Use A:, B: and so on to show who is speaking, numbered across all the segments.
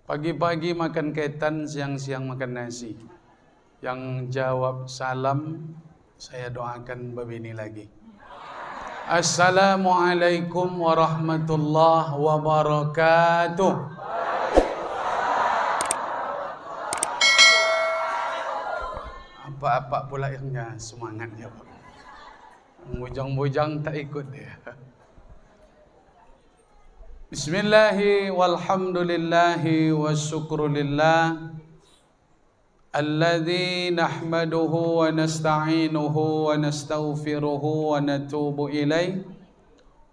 A: Pagi-pagi makan ketan, siang-siang makan nasi. Yang jawab salam, saya doakan begini lagi. Assalamualaikum warahmatullahi wabarakatuh. Apa-apa pula yang semangat jawab. Bujang-bujang tak ikut dia. Bismillahi walhamdulillahi wasyukrulillah alladzi nahmaduhu wa nasta'inuhu wa nastaghfiruhu wa natubu ilaih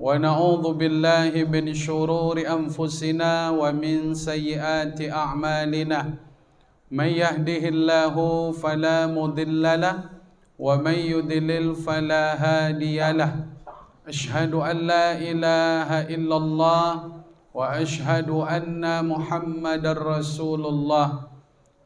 A: wa na'udzu billahi min syururi anfusina wa min sayyiati a'malina may yahdihillahu fala mudhillalah wa may yudlil fala hadiyalah. Asyhadu an la ilaha illallah wa asyhadu anna Muhammadar Rasulullah.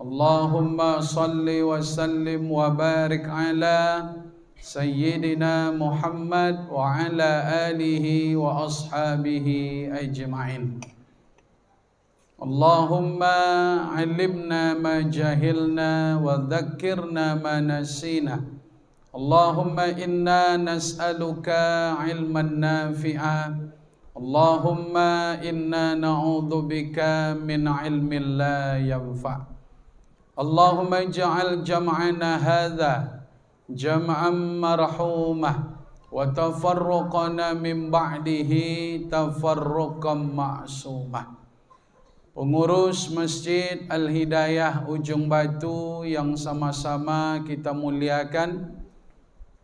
A: Allahumma salli wa sallim wa barik ala Sayyidina Muhammad wa ala alihi wa ashabihi ajma'in. Allahumma alimna ma jahilna wa dhakkirna ma nasina. Allahumma inna nas'aluka ilman nafi'a. Allahumma inna na'udzubika min ilmin la yanfa'. Allahumma ij'al jam'ana hadha jam'an marhumah wa tafarruqana min ba'dihi tafarruqan ma'sumah. Pengurus Masjid Al-Hidayah Ujung Batu yang sama-sama kita muliakan.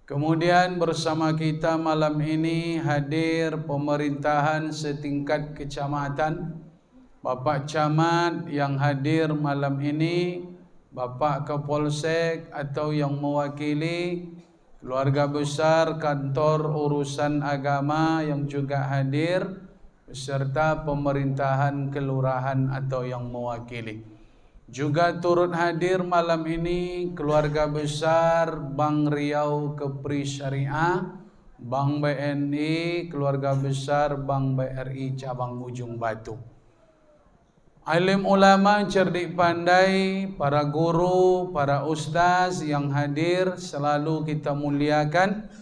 A: Kemudian bersama kita malam ini hadir pemerintahan setingkat kecamatan, Bapak Camat yang hadir malam ini, Bapak Kapolsek atau yang mewakili, keluarga besar kantor urusan agama yang juga hadir, beserta pemerintahan kelurahan atau yang mewakili. Juga turut hadir malam ini keluarga besar Bank Riau Kepri Syariah, Bank BNI, keluarga besar Bank BRI Cabang Ujung Batu. Alim ulama cerdik pandai, para guru, para ustaz yang hadir selalu kita muliakan.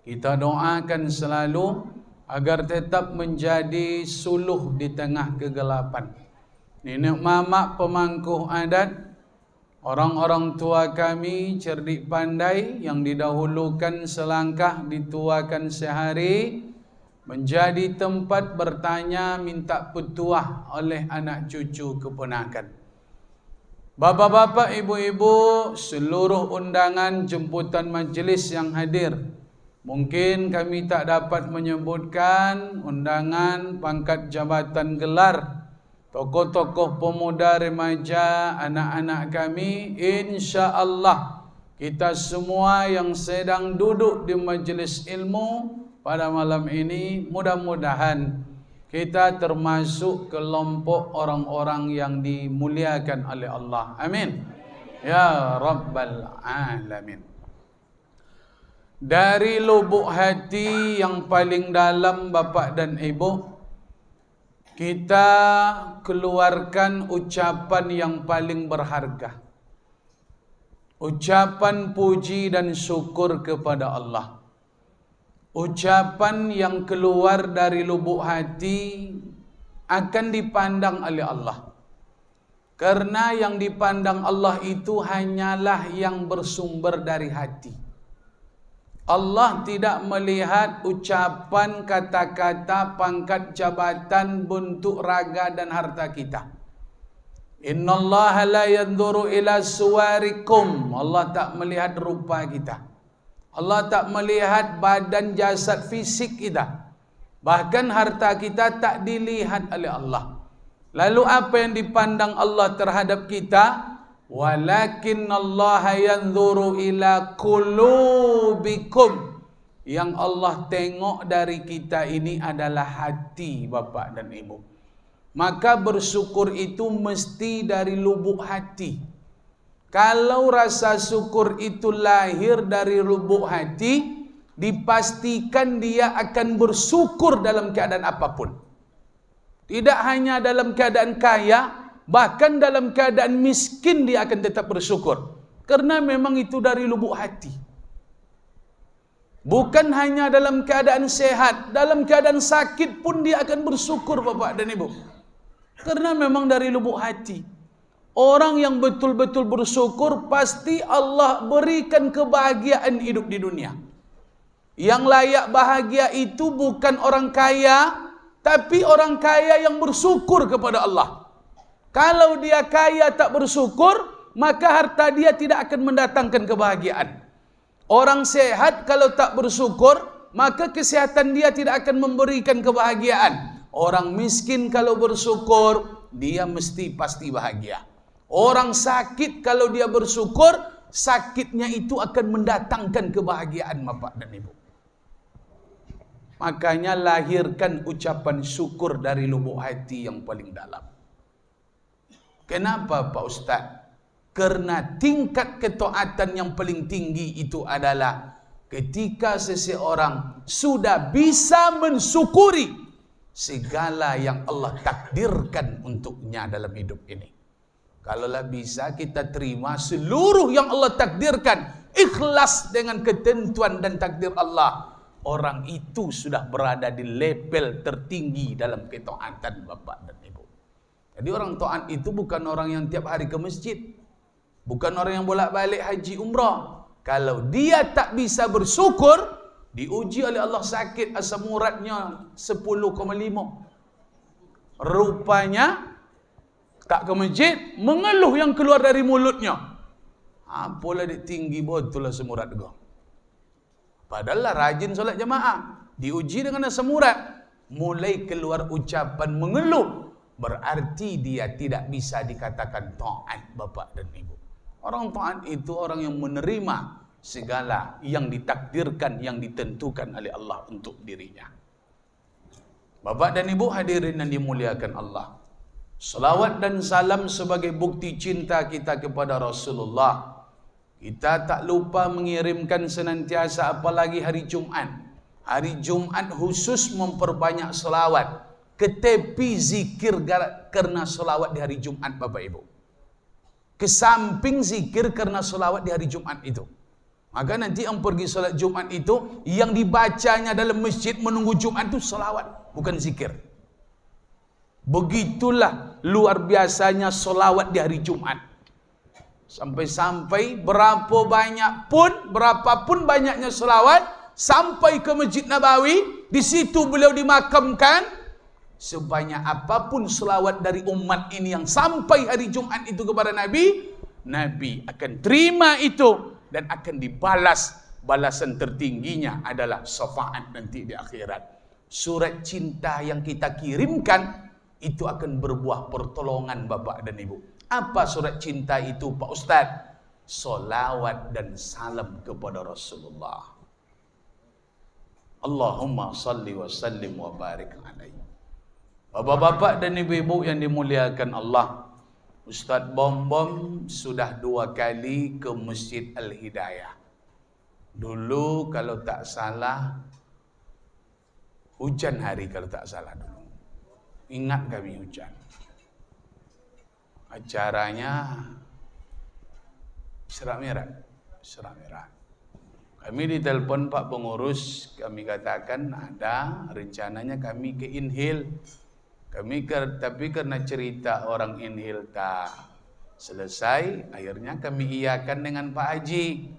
A: Kita doakan selalu agar tetap menjadi suluh di tengah kegelapan. Nenek mamak pemangkuh adat, orang-orang tua kami cerdik pandai yang didahulukan selangkah dituakan sehari, menjadi tempat bertanya minta petuah oleh anak cucu keponakan. Bapak-bapak, ibu-ibu, seluruh undangan jemputan majlis yang hadir. Mungkin kami tak dapat menyebutkan undangan, pangkat jabatan, gelar, tokoh-tokoh pemuda, remaja, anak-anak kami. InsyaAllah kita semua yang sedang duduk di majlis ilmu pada malam ini, mudah-mudahan kita termasuk kelompok orang-orang yang dimuliakan oleh Allah. Amin ya Rabbal Alamin. Dari lubuk hati yang paling dalam Bapak dan Ibu, kita keluarkan ucapan yang paling berharga, ucapan puji dan syukur kepada Allah. Ucapan yang keluar dari lubuk hati akan dipandang oleh Allah, karena yang dipandang Allah itu hanyalah yang bersumber dari hati. Allah tidak melihat ucapan, kata-kata, pangkat jabatan, bentuk raga dan harta kita. Innallaha la yanzuru ila suwarikum. Allah tak melihat rupa kita. Allah tak melihat badan jasad fisik kita. Bahkan harta kita tak dilihat oleh Allah. Lalu apa yang dipandang Allah terhadap kita? Walakinnallaha yanzuru ila qulubikum. Yang Allah tengok dari kita ini adalah hati Bapak dan Ibu. Maka bersyukur itu mesti dari lubuk hati. Kalau rasa syukur itu lahir dari lubuk hati, dipastikan dia akan bersyukur dalam keadaan apapun. Tidak hanya dalam keadaan kaya, Bahkan dalam keadaan miskin dia akan tetap bersyukur. Karena memang itu dari lubuk hati. Bukan hanya dalam keadaan sehat, dalam keadaan sakit pun dia akan bersyukur Bapak dan Ibu. Karena memang dari lubuk hati. Orang yang betul-betul bersyukur pasti Allah berikan kebahagiaan hidup di dunia. Yang layak bahagia itu bukan orang kaya, tapi orang kaya yang bersyukur kepada Allah. Kalau dia kaya tak bersyukur, maka harta dia tidak akan mendatangkan kebahagiaan. Orang sehat kalau tak bersyukur, maka kesehatan dia tidak akan memberikan kebahagiaan. Orang miskin kalau bersyukur, dia mesti pasti bahagia. Orang sakit kalau dia bersyukur, sakitnya itu akan mendatangkan kebahagiaan Bapak dan Ibu. Makanya lahirkan ucapan syukur dari lubuk hati yang paling dalam. Kenapa Pak Ustaz? Karena tingkat ketaatan yang paling tinggi itu adalah ketika seseorang sudah bisa mensyukuri segala yang Allah takdirkan untuknya dalam hidup ini. Kalaulah bisa kita terima seluruh yang Allah takdirkan, ikhlas dengan ketentuan dan takdir Allah, orang itu sudah berada di level tertinggi dalam ketaatan Bapak dan Ibu. Jadi orang taat itu bukan orang yang tiap hari ke masjid, bukan orang yang bolak-balik haji umrah. Kalau dia tak bisa bersyukur, diuji oleh Allah sakit asam uratnya 10,5. Rupanya tak ke masjid, mengeluh yang keluar dari mulutnya. Apalah dia tinggi betul asam urat kau. Padahal lah rajin solat jamaah, diuji dengan asam urat, mulai keluar ucapan mengeluh, berarti dia tidak bisa dikatakan taat Bapak dan Ibu. Orang taat itu orang yang menerima segala yang ditakdirkan, yang ditentukan oleh Allah untuk dirinya. Bapak dan Ibu hadirin yang dimuliakan Allah, salawat dan salam sebagai bukti cinta kita kepada Rasulullah. Kita tak lupa mengirimkan senantiasa, apalagi hari Jumat. Hari Jumat khusus memperbanyak salawat. Ketepi zikir karena salawat di hari Jumat Bapak Ibu. Kesamping zikir karena salawat di hari Jumat itu. Maka nanti yang pergi salat Jumat itu, yang dibacanya dalam masjid menunggu Jumat itu salawat, bukan zikir. Begitulah luar biasanya salawat di hari Jumat. Sampai-sampai berapapun banyaknya salawat, sampai ke Masjid Nabawi, di situ beliau dimakamkan. Sebanyak apapun selawat dari umat ini yang sampai hari Jumat itu kepada Nabi, Nabi akan terima itu dan akan dibalas. Balasan tertingginya adalah syafaat nanti di akhirat. Surat cinta yang kita kirimkan itu akan berbuah pertolongan Bapak dan Ibu. Apa surat cinta itu Pak Ustadz? Salawat dan salam kepada Rasulullah. Allahumma salli wa sallim wa barik alaihi. Bapak-bapak dan ibu-ibu yang dimuliakan Allah, Ustaz Bom sudah 2 kali ke Masjid Al-Hidayah. Dulu kalau tak salah, hujan hari kalau tak salah dulu. Ingat kami hujan. Acaranya Serak Merah. Kami ditelepon Pak Pengurus, kami katakan ada rencananya kami ke Inhil. Tapi karena cerita orang Inhil tak selesai, akhirnya kami iakan dengan Pak Haji.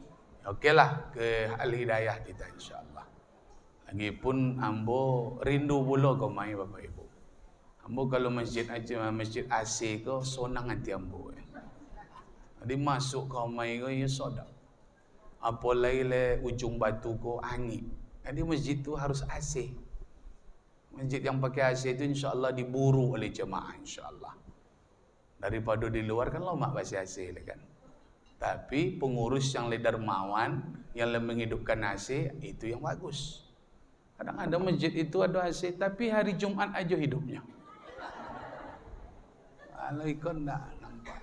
A: Okeylah ke Al-Hidayah kita insyaAllah. Lagipun ambo rindu pula kau mai Bapak Ibu. Ambo kalau masjid AC ko sonang hati ambo. Jadi masuk kau mai ko ya sodak. Apalagi le ujung batu ko angin. Jadi masjid tu harus AC. Masjid yang pakai AC itu insyaAllah diburu oleh jemaah insyaAllah. Daripada di luar kan lama pakai AC kan. Tapi pengurus yang dermawan, yang menghidupkan AC itu yang bagus. Kadang ada masjid itu ada AC, tapi hari Jumat aja hidupnya. Kalau ikon tak nampak.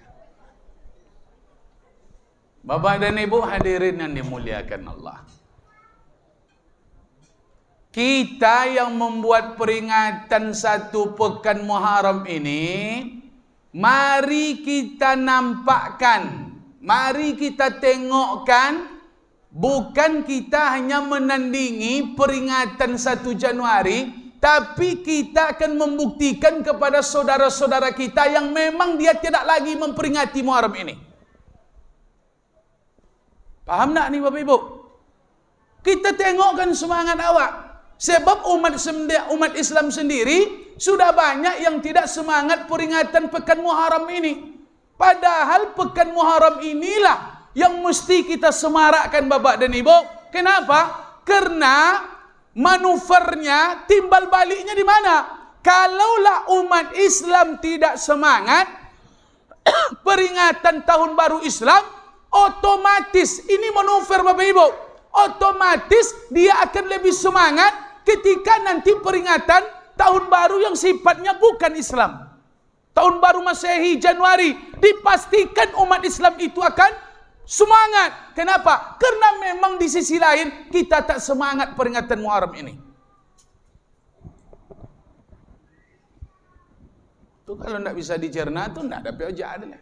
A: Bapak dan Ibu hadirin yang dimuliakan Allah. Kita yang membuat peringatan 1 pekan Muharram ini Mari kita nampakkan, mari kita tengokkan, bukan kita hanya menandingi peringatan 1 Januari, tapi kita akan membuktikan kepada saudara-saudara kita yang memang dia tidak lagi memperingati Muharram ini. Paham tak ni Bapak Ibu? Kita tengokkan semangat awak. Sebab umat Islam sendiri sudah banyak yang tidak semangat peringatan Pekan Muharram ini. Padahal Pekan Muharram inilah yang mesti kita semarakkan Bapak dan Ibu. Kenapa? Karena manuvernya, timbal baliknya di mana? Kalaulah umat Islam tidak semangat peringatan Tahun Baru Islam, otomatis ini manuver Bapak Ibu. Otomatis dia akan lebih semangat ketika nanti peringatan Tahun Baru yang sifatnya bukan Islam. Tahun Baru Masehi Januari, dipastikan umat Islam itu akan semangat. Kenapa? Karena memang di sisi lain kita tak semangat peringatan Muharram ini. Itu kalau tidak bisa dicerna tu tidak ada pihak adalah.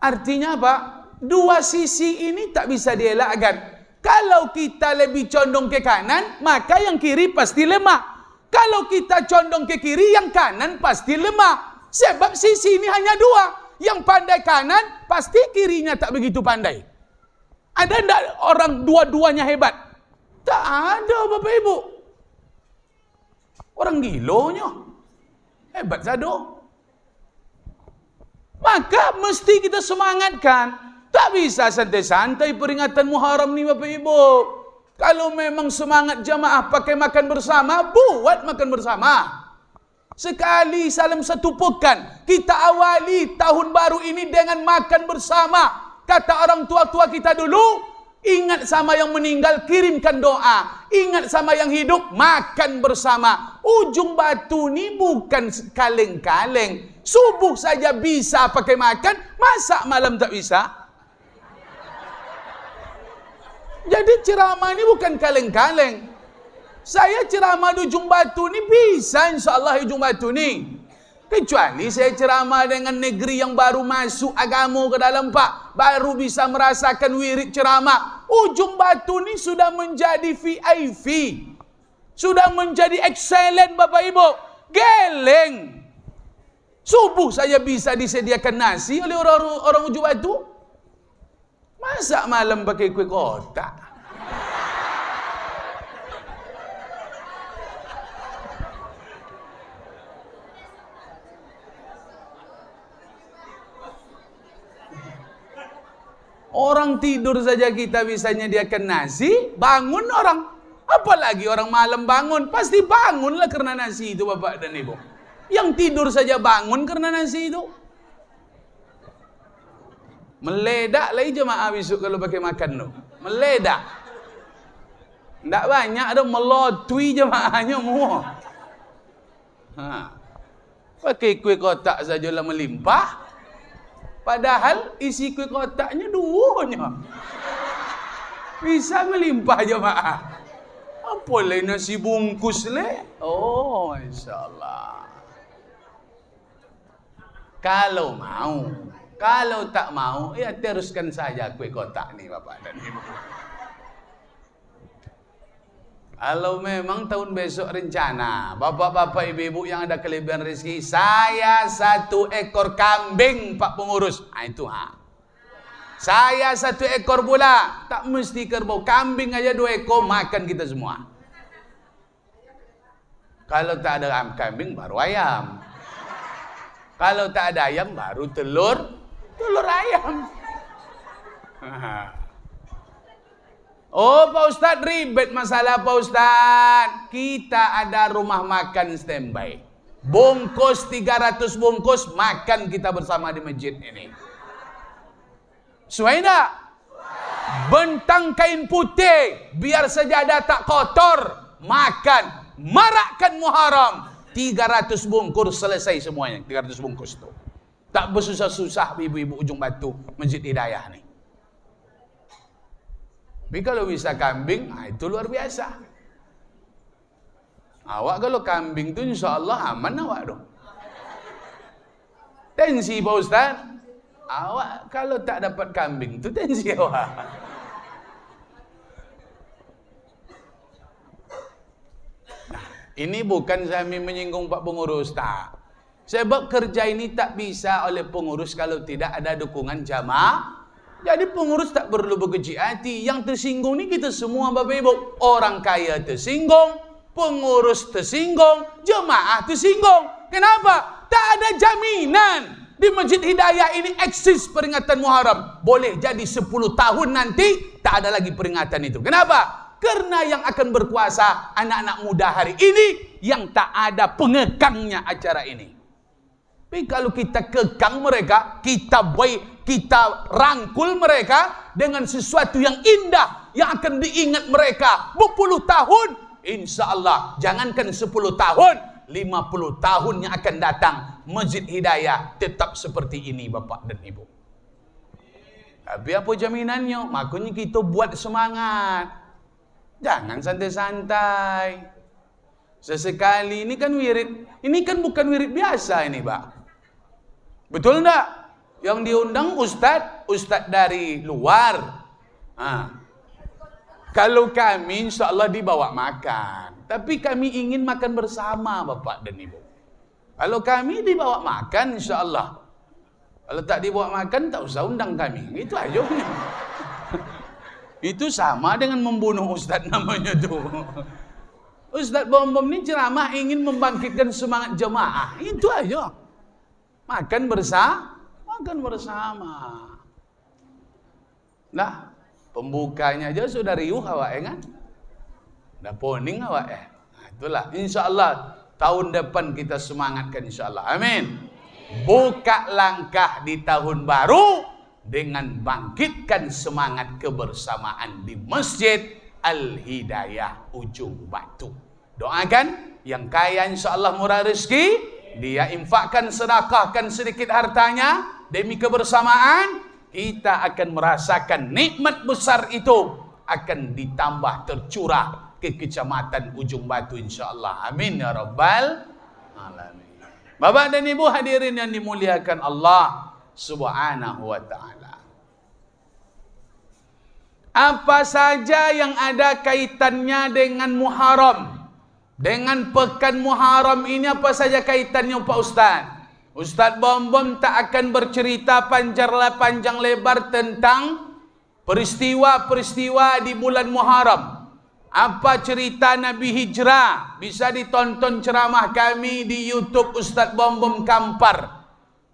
A: Artinya apa? Dua sisi ini tak bisa dielakkan. Kalau kita lebih condong ke kanan, maka yang kiri pasti lemah. Kalau kita condong ke kiri, yang kanan pasti lemah. Sebab sisi ini hanya dua. Yang pandai kanan, pasti kirinya tak begitu pandai. Ada tidak orang dua-duanya hebat? Tak ada Bapak Ibu. Orang gilonya. Hebat sado. Maka mesti kita semangatkan. Tak bisa santai-santai peringatan Muharram ni Bapak Ibu. Kalau memang semangat jamaah pakai makan bersama, buat makan bersama. Sekali salam satu pekan, kita awali tahun baru ini dengan makan bersama. Kata orang tua-tua kita dulu, ingat sama yang meninggal, kirimkan doa. Ingat sama yang hidup, makan bersama. Ujung batu ni bukan kaleng-kaleng. Subuh saja bisa pakai makan, masa malam tak bisa? Jadi ceramah ini bukan kaleng-kaleng. Saya ceramah di ujung batu ni bisa insyaAllah ujung batu ni. Kecuali saya ceramah dengan negeri yang baru masuk agama ke dalam Pak. Baru bisa merasakan wirid ceramah. Ujung batu ni sudah menjadi VIP. Sudah menjadi excellent Bapak Ibu. Geleng. Subuh saya bisa disediakan nasi oleh orang ujung batu. Masa malam pakai kuih kotak? Orang tidur saja kita bisa nyediakan nasi, bangun orang. Apalagi orang malam bangun, pasti bangunlah karena nasi itu Bapak dan Ibu. Yang tidur saja bangun karena nasi itu. Meledak lagi jemaah besok kalau pakai makan tu. Meledak. Tak banyak ada melotui jemaahnya semua. Pakai kuih kotak sajalah melimpah. Padahal isi kuih kotaknya duanya. Bisa melimpah jemaah. Apa lagi nasi bungkus le? Oh, insyaAllah. Kalau mau. Kalau tak mau, ya teruskan saja kuih kotak ni Bapak dan Ibu. Kalau memang tahun besok rencana, Bapak-bapak Ibu-ibu yang ada kelebihan rezeki, saya 1 ekor kambing Pak Pengurus. Itu Saya 1 ekor pula, tak mesti kerbau. Kambing aja 2 ekor, makan kita semua. Kalau tak ada kambing, baru ayam. Kalau tak ada ayam, baru telur ayam. Oh Pak Ustadz, ribet masalah Pak Ustadz. Kita ada rumah makan standby. Bungkus 300 bungkus, makan kita bersama di masjid ini. Sesuai tak? Bentang kain putih, biar sajadah tak kotor. Makan, marakkan Muharram. 300 bungkus selesai semuanya. 300 bungkus tu. Tak bersusah-susah ibu-ibu ujung batu Masjid Hidayah ni. Tapi kalau bisa kambing, itu luar biasa. Awak kalau kambing tu insya-Allah aman awak tu. Tensi Pak Ustaz. Awak kalau tak dapat kambing tu tensi awak. Nah, ini bukan kami menyinggung Pak Pengurus tak. Sebab kerja ini tak bisa oleh pengurus kalau tidak ada dukungan jamaah. Jadi pengurus tak perlu berkecil hati. Yang tersinggung ni kita semua Bapak Ibu. Orang kaya tersinggung, pengurus tersinggung, jemaah tersinggung. Kenapa? Tak ada jaminan di Masjid Hidayah ini eksis peringatan Muharram. Boleh jadi 10 tahun nanti tak ada lagi peringatan itu. Kenapa? Karena yang akan berkuasa anak-anak muda hari ini yang tak ada pengekangnya acara ini. Tapi kalau kita kekang mereka, kita rangkul mereka dengan sesuatu yang indah yang akan diingat mereka berpuluh tahun, insya Allah jangankan 10 tahun, 50 tahun yang akan datang Masjid Hidayah tetap seperti ini Bapak dan Ibu. Tapi apa jaminannya? Makanya kita buat semangat, jangan santai-santai. Sesekali ini kan wirid, ini kan bukan wirid biasa ini Pak. Betul enggak? Yang diundang ustaz dari luar. Kalau kami insya Allah dibawa makan. Tapi kami ingin makan bersama Bapak dan Ibu. Kalau kami dibawa makan insya Allah. Kalau tak dibawa makan tak usah undang kami. Itu aja. Itu sama dengan membunuh ustaz namanya tuh. Ustaz Bom-Bom ni ceramah ingin membangkitkan semangat jemaah. Itu aja. Makan bersama. Nah, pembukanya aja sudah riuh awak kan? Dah poning awak Nah, itulah insya-Allah tahun depan kita semangatkan insya-Allah. Amin. Buka langkah di tahun baru dengan bangkitkan semangat kebersamaan di Masjid Al-Hidayah Ujung Batu. Doakan yang kaya insya-Allah murah rezeki. Dia infakkan, sedekahkan sedikit hartanya demi kebersamaan, kita akan merasakan nikmat besar itu akan ditambah tercurah ke Kecamatan Ujung Batu insya-Allah. Amin ya rabbal alamin. Bapak dan Ibu hadirin yang dimuliakan Allah Subhanahu wa taala. Apa saja yang ada kaitannya dengan Muharram, dengan pekan Muharram ini, apa saja kaitannya Pak Ustaz? Ustaz Bom-Bom tak akan bercerita panjang lebar tentang peristiwa-peristiwa di bulan Muharram. Apa cerita Nabi Hijrah? Bisa ditonton ceramah kami di YouTube Ustaz Bom-Bom Kampar.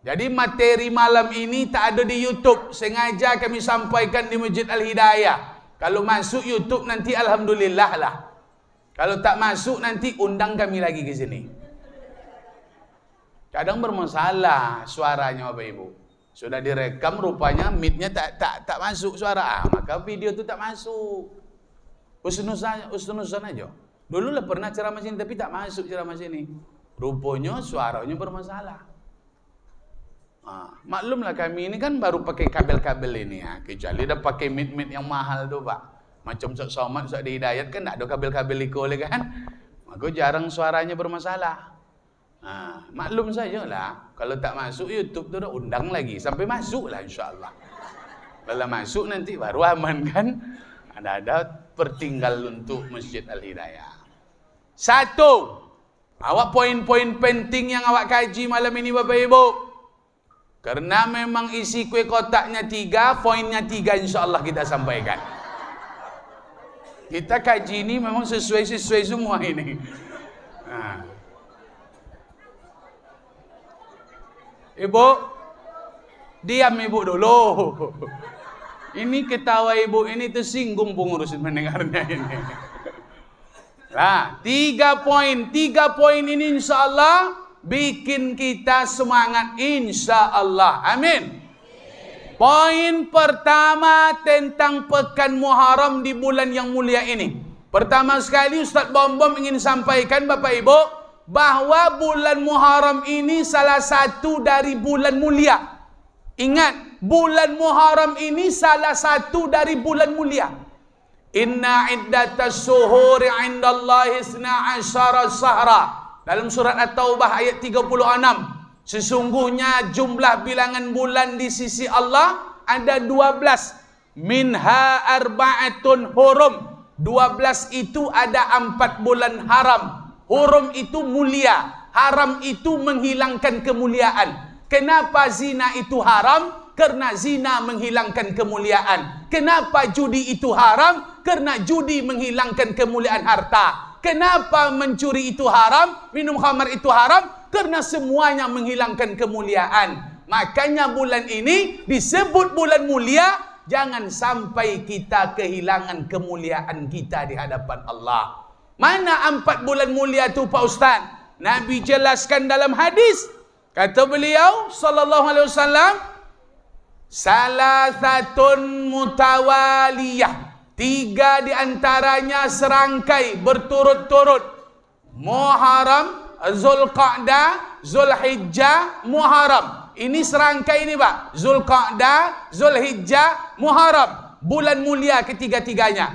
A: Jadi materi malam ini tak ada di YouTube. Sengaja kami sampaikan di Masjid Al-Hidayah. Kalau masuk YouTube nanti alhamdulillah lah. Kalau tak masuk nanti undang kami lagi ke sini. Kadang bermasalah suaranya Bapak Ibu. Sudah direkam rupanya mic-nya tak masuk suara. Maka video tu tak masuk. Usnuzan aja. Dulu lah pernah ceramah sini tapi tak masuk ceramah sini. Rupanya suaranya bermasalah. Maklumlah kami ini kan baru pakai kabel-kabel ini ya. Kecuali dah pakai mic yang mahal tu Pak. Macam Ustaz Somad, Ustaz Hidayat kan tak ada kabel-kabel iko lagi kan. Maka jarang suaranya bermasalah. Maklum sajalah. Kalau tak masuk YouTube tu dah undang lagi. Sampai masuk lah insya-Allah. Kalau masuk nanti baru aman kan. Ada pertinggal untuk Masjid Al-Hidayah. 1. Awak poin-poin penting yang awak kaji malam ini Bapak Ibu. Karena memang isi kue kotaknya 3, poinnya 3 insya-Allah kita sampaikan. Kita kaji ini memang sesuai semua ini. Ibu, diam Ibu dulu. Ini ketawa Ibu ini tersinggung pengurus mendengarnya ini. Nah, 3 poin ini insya Allah bikin kita semangat insya Allah. Amin. Poin pertama tentang pekan Muharram di bulan yang mulia ini. Pertama sekali Ustaz Bom-Bom ingin sampaikan Bapak Ibu bahwa bulan Muharram ini salah satu dari bulan mulia. Ingat, bulan Muharram ini salah satu dari bulan mulia. Inna iddatas suhuri indallahi 12 sahra. Dalam surat At-Taubah ayat 36. Sesungguhnya jumlah bilangan bulan di sisi Allah ada 12. Minha arba'atun hurum. 12 itu ada 4 bulan haram. Hurum itu mulia. Haram itu menghilangkan kemuliaan. Kenapa zina itu haram? Karena zina menghilangkan kemuliaan. Kenapa judi itu haram? Karena judi menghilangkan kemuliaan harta. Kenapa mencuri itu haram? Minum khamar itu haram? Karena semuanya menghilangkan kemuliaan. Makanya bulan ini disebut bulan mulia. Jangan sampai kita kehilangan kemuliaan kita di hadapan Allah. Mana 4 bulan mulia itu Pak Ustaz? Nabi jelaskan dalam hadis. Kata beliau sallallahu alaihi wasallam, salasatun mutawaliyah. 3 di antaranya serangkai berturut-turut. Muharram, Zulqa'dah, Zulhijjah, Muharram. Ini serangkai ini Pak. Zulqa'dah, Zulhijjah, Muharram. Bulan mulia ketiga-tiganya.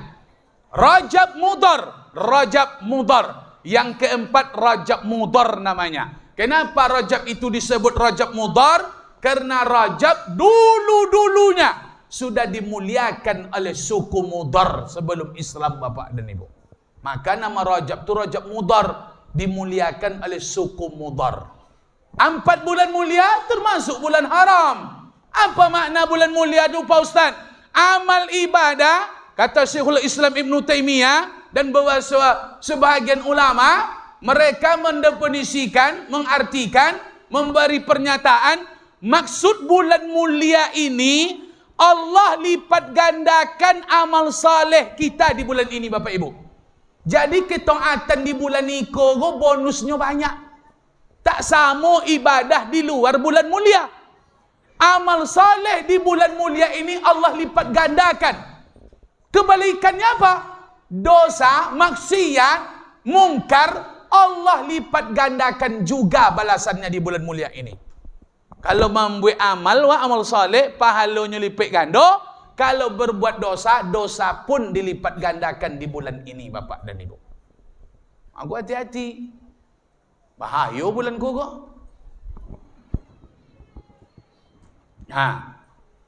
A: Rajab Mudhar. Rajab Mudhar. Yang keempat Rajab Mudhar namanya. Kenapa Rajab itu disebut Rajab Mudhar? Karena Rajab dulu-dulunya sudah dimuliakan oleh suku Mudhar sebelum Islam Bapak dan Ibu. Maka nama Rajab itu Rajab Mudhar, dimuliakan oleh suku Mudhar. 4 bulan mulia termasuk bulan haram. Apa makna bulan mulia itu Pak Ustaz? Amal ibadah, kata Syekhul Islam Ibn Taimiyah dan bahwa sebahagian ulama, mereka mendefinisikan, mengartikan, memberi pernyataan, maksud bulan mulia ini Allah lipat gandakan amal saleh kita di bulan ini Bapak Ibu. Jadi ketaatan di bulan ini bonusnya banyak. Tak sama ibadah di luar bulan mulia. Amal saleh di bulan mulia ini Allah lipat gandakan. Kebalikannya apa? Dosa, maksiat, mungkar, Allah lipat gandakan juga balasannya di bulan mulia ini. Kalau membuat amal saleh, pahalanya lipat ganda. Kalau berbuat dosa, dosa pun dilipat gandakan di bulan ini Bapak dan Ibu. Aku hati-hati. Bahaya bulan kok.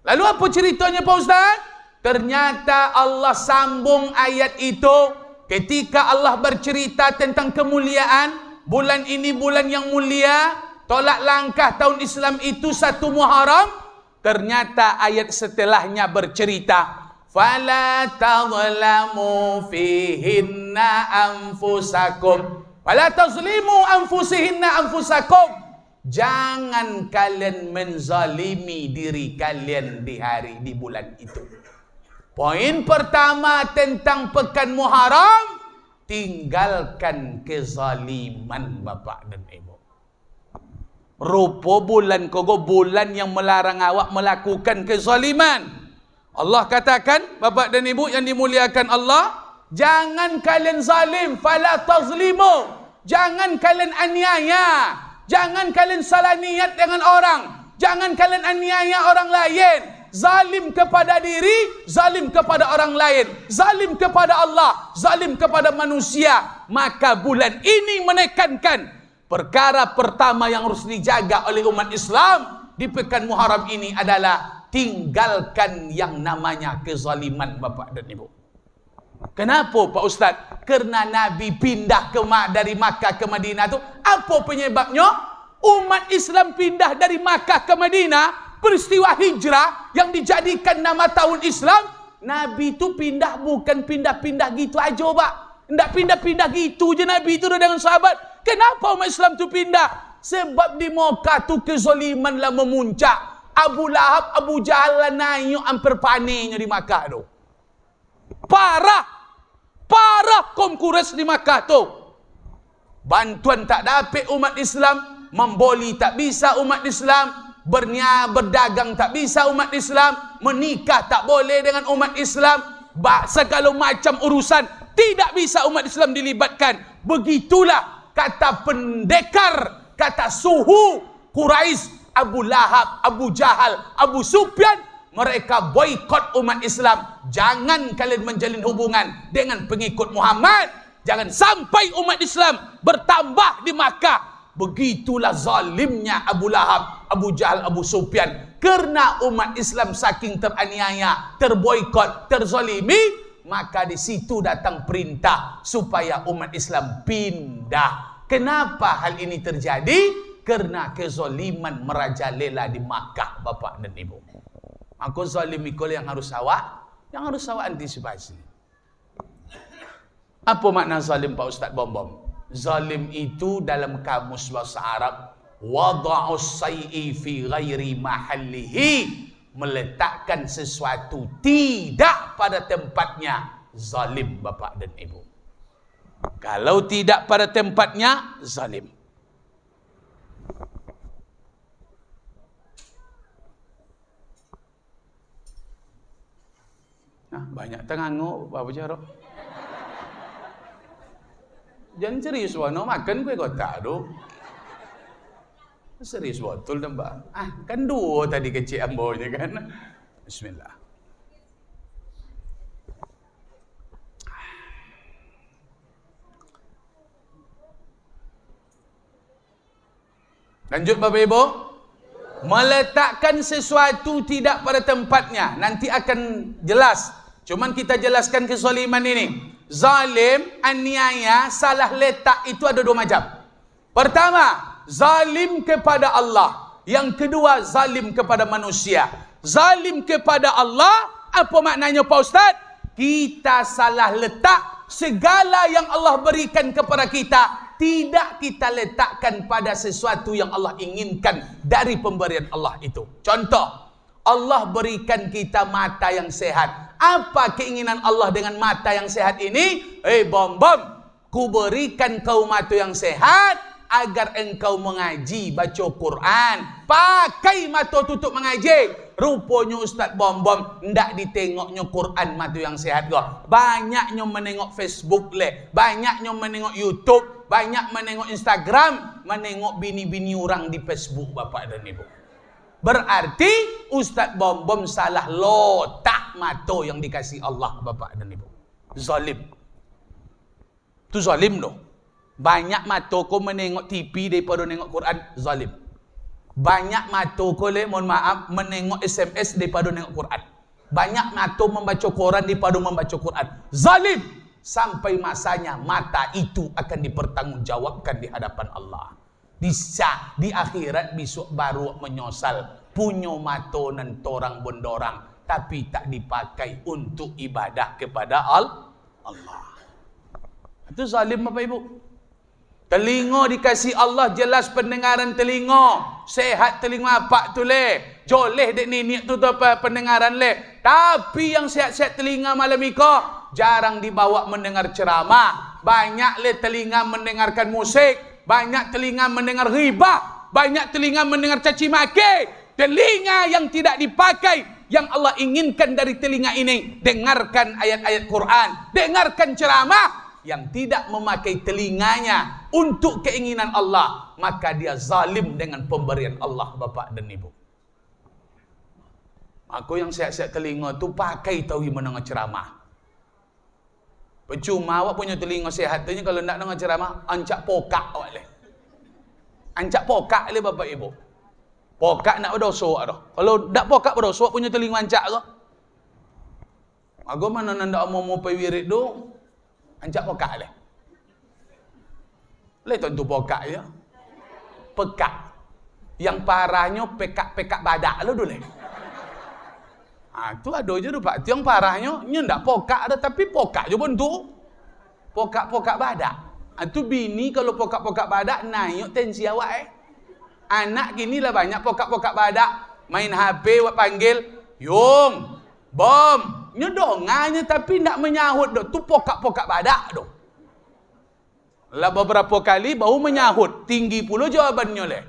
A: Lalu apa ceritanya Pak Ustaz? Ternyata Allah sambung ayat itu ketika Allah bercerita tentang kemuliaan. Bulan ini bulan yang mulia. Tolak langkah tahun Islam itu 1 Muharram. Ternyata ayat setelahnya bercerita, fala tazlamu fihinna anfusakum. Fala tazlimu anfusihinna anfusakum. Jangan kalian menzalimi diri kalian di bulan itu. Poin pertama tentang pekan Muharram, tinggalkan kezaliman Bapak dan Ibu. Rupa bulan kogo bulan yang melarang awak melakukan kezaliman. Allah katakan, Bapak dan Ibu yang dimuliakan Allah, jangan kalian zalim, fala tazlimu. Jangan kalian aniaya. Jangan kalian salah niat dengan orang. Jangan kalian aniaya orang lain. Zalim kepada diri, zalim kepada orang lain, zalim kepada Allah, zalim kepada manusia. Maka bulan ini menekankan perkara pertama yang harus dijaga oleh umat Islam di pekan Muharram ini adalah tinggalkan yang namanya kezaliman Bapak dan Ibu. Kenapa Pak Ustaz? Karena Nabi pindah dari Makkah ke Madinah itu. Apa penyebabnya? Umat Islam pindah dari Makkah ke Madinah, peristiwa hijrah yang dijadikan nama tahun Islam. Nabi itu pindah bukan pindah-pindah gitu aja Pak. Tidak pindah-pindah gitu je Nabi itu dengan sahabat. Kenapa umat Islam itu pindah? Sebab di Makkah tu kezaliman lah memuncak. Abu Lahab, Abu Jahal lah naik hampir panenya di Makkah tu. Parah kaum Quraisy di Makkah tu. Bantuan tak dapat umat Islam, memboli tak bisa umat Islam, berdagang tak bisa umat Islam, menikah tak boleh dengan umat Islam, segala macam urusan tidak bisa umat Islam dilibatkan. Begitulah kata pendekar, kata suhu Quraisy, Abu Lahab, Abu Jahal, Abu Sufyan mereka boikot umat Islam. Jangan kalian menjalin hubungan dengan pengikut Muhammad. Jangan sampai umat Islam bertambah di Makkah. Begitulah zalimnya Abu Lahab, Abu Jahal, Abu Sufyan. Karena umat Islam saking teraniaya, terboikot, terzalimi, maka di situ datang perintah supaya umat Islam pindah. Kenapa hal ini terjadi? Karena kezaliman merajalela di Makkah, Bapak dan Ibu. Aku zalim ikut yang harus awak antisipasi. Apa makna zalim, Pak Ustaz Bom? Zalim itu dalam kamus bahasa Arab, wada'us sayyi fi ghairi mahallihi, meletakkan sesuatu tidak pada tempatnya, zalim, Bapak dan Ibu. Kalau tidak pada tempatnya, zalim. Banyak tenganguk, apa cara? Jangan serius wano makan kue kotak tu. Serius betul tambah. Kan dua tadi kecil ambonya kan. Bismillah. Lanjut Bapak Ibu. Meletakkan sesuatu tidak pada tempatnya. Nanti akan jelas. Cuman kita jelaskan kezaliman ini. Zalim, aniaya, salah letak itu ada dua macam. Pertama, zalim kepada Allah. Yang kedua, zalim kepada manusia. Zalim kepada Allah, apa maknanya Pak Ustaz? Kita salah letak segala yang Allah berikan kepada kita, tidak kita letakkan pada sesuatu yang Allah inginkan dari pemberian Allah itu. Contoh, Allah berikan kita mata yang sehat. Apa keinginan Allah dengan mata yang sehat ini? Bom, ku berikan kau mata yang sehat agar engkau mengaji, baca Quran. Pakai mata tutup mengaji. Rupanya Ustaz Bom ndak ditengoknya Quran mata yang sehat kau. Banyaknya menengok Facebook leh, banyaknya menengok YouTube, banyak menengok Instagram, menengok bini-bini orang di Facebook, Bapak dan Ibu. Berarti Ustaz Bom salah lotak mata yang dikasih Allah, Bapak dan Ibu. Zalim. Itu zalim loh. Banyak mata kau menengok TV daripada menengok Quran, zalim. Banyak mata kau mohon maaf menengok SMS daripada menengok Quran. Banyak mata membaca Quran daripada membaca Quran, zalim. Sampai masanya mata itu akan dipertanggungjawabkan di hadapan Allah. Di akhirat besok baru menyosal. Punya mata nan torang bendorang, tapi tak dipakai untuk ibadah kepada Allah. Itu zalim Bapak Ibu. Telinga dikasih Allah jelas pendengaran telinga. Sehat telinga apa tu le. Joleh dek ni tu apa pendengaran le. Tapi yang sehat-sehat telinga malam ika jarang dibawa mendengar ceramah. Banyak le telinga mendengarkan musik. Banyak telinga mendengar ghibah. Banyak telinga mendengar caci maki. Telinga yang tidak dipakai, yang Allah inginkan dari telinga ini, dengarkan ayat-ayat Quran, dengarkan ceramah. Yang tidak memakai telinganya untuk keinginan Allah, maka dia zalim dengan pemberian Allah, Bapak dan Ibu. Aku yang sehat-sehat telinga tu pakai tahu mendengar ceramah. Percuma awak punya telinga sehat tu kalau nak dengar ceramah, ancak pokak awak leh. Ancak pokak leh Bapak Ibu. Pokak nak berdosa dah. Kalau tak pokak berdosa punya telinga ancak ke? Aku mana nak mau pergi wirid tu? Ancak pokak leh. Leh tentu pokak ya. Pekak. Yang parahnya pekak-pekak badak lu dulu. Tu ada je tu Pak. Yang parahnya nya ndak pokak dah tapi pokak je pun tu. Pokak-pokak badak. Tu bini kalau pokak-pokak badak naik tensi awak Anak gini lah banyak pokak-pokak badak. Main HP, awak panggil, Yung, Bom. Nya donganya tapi nak menyahut dah. Tu pokak-pokak badak dah. Lah beberapa kali baru menyahut. Tinggi pula jawabannya leh.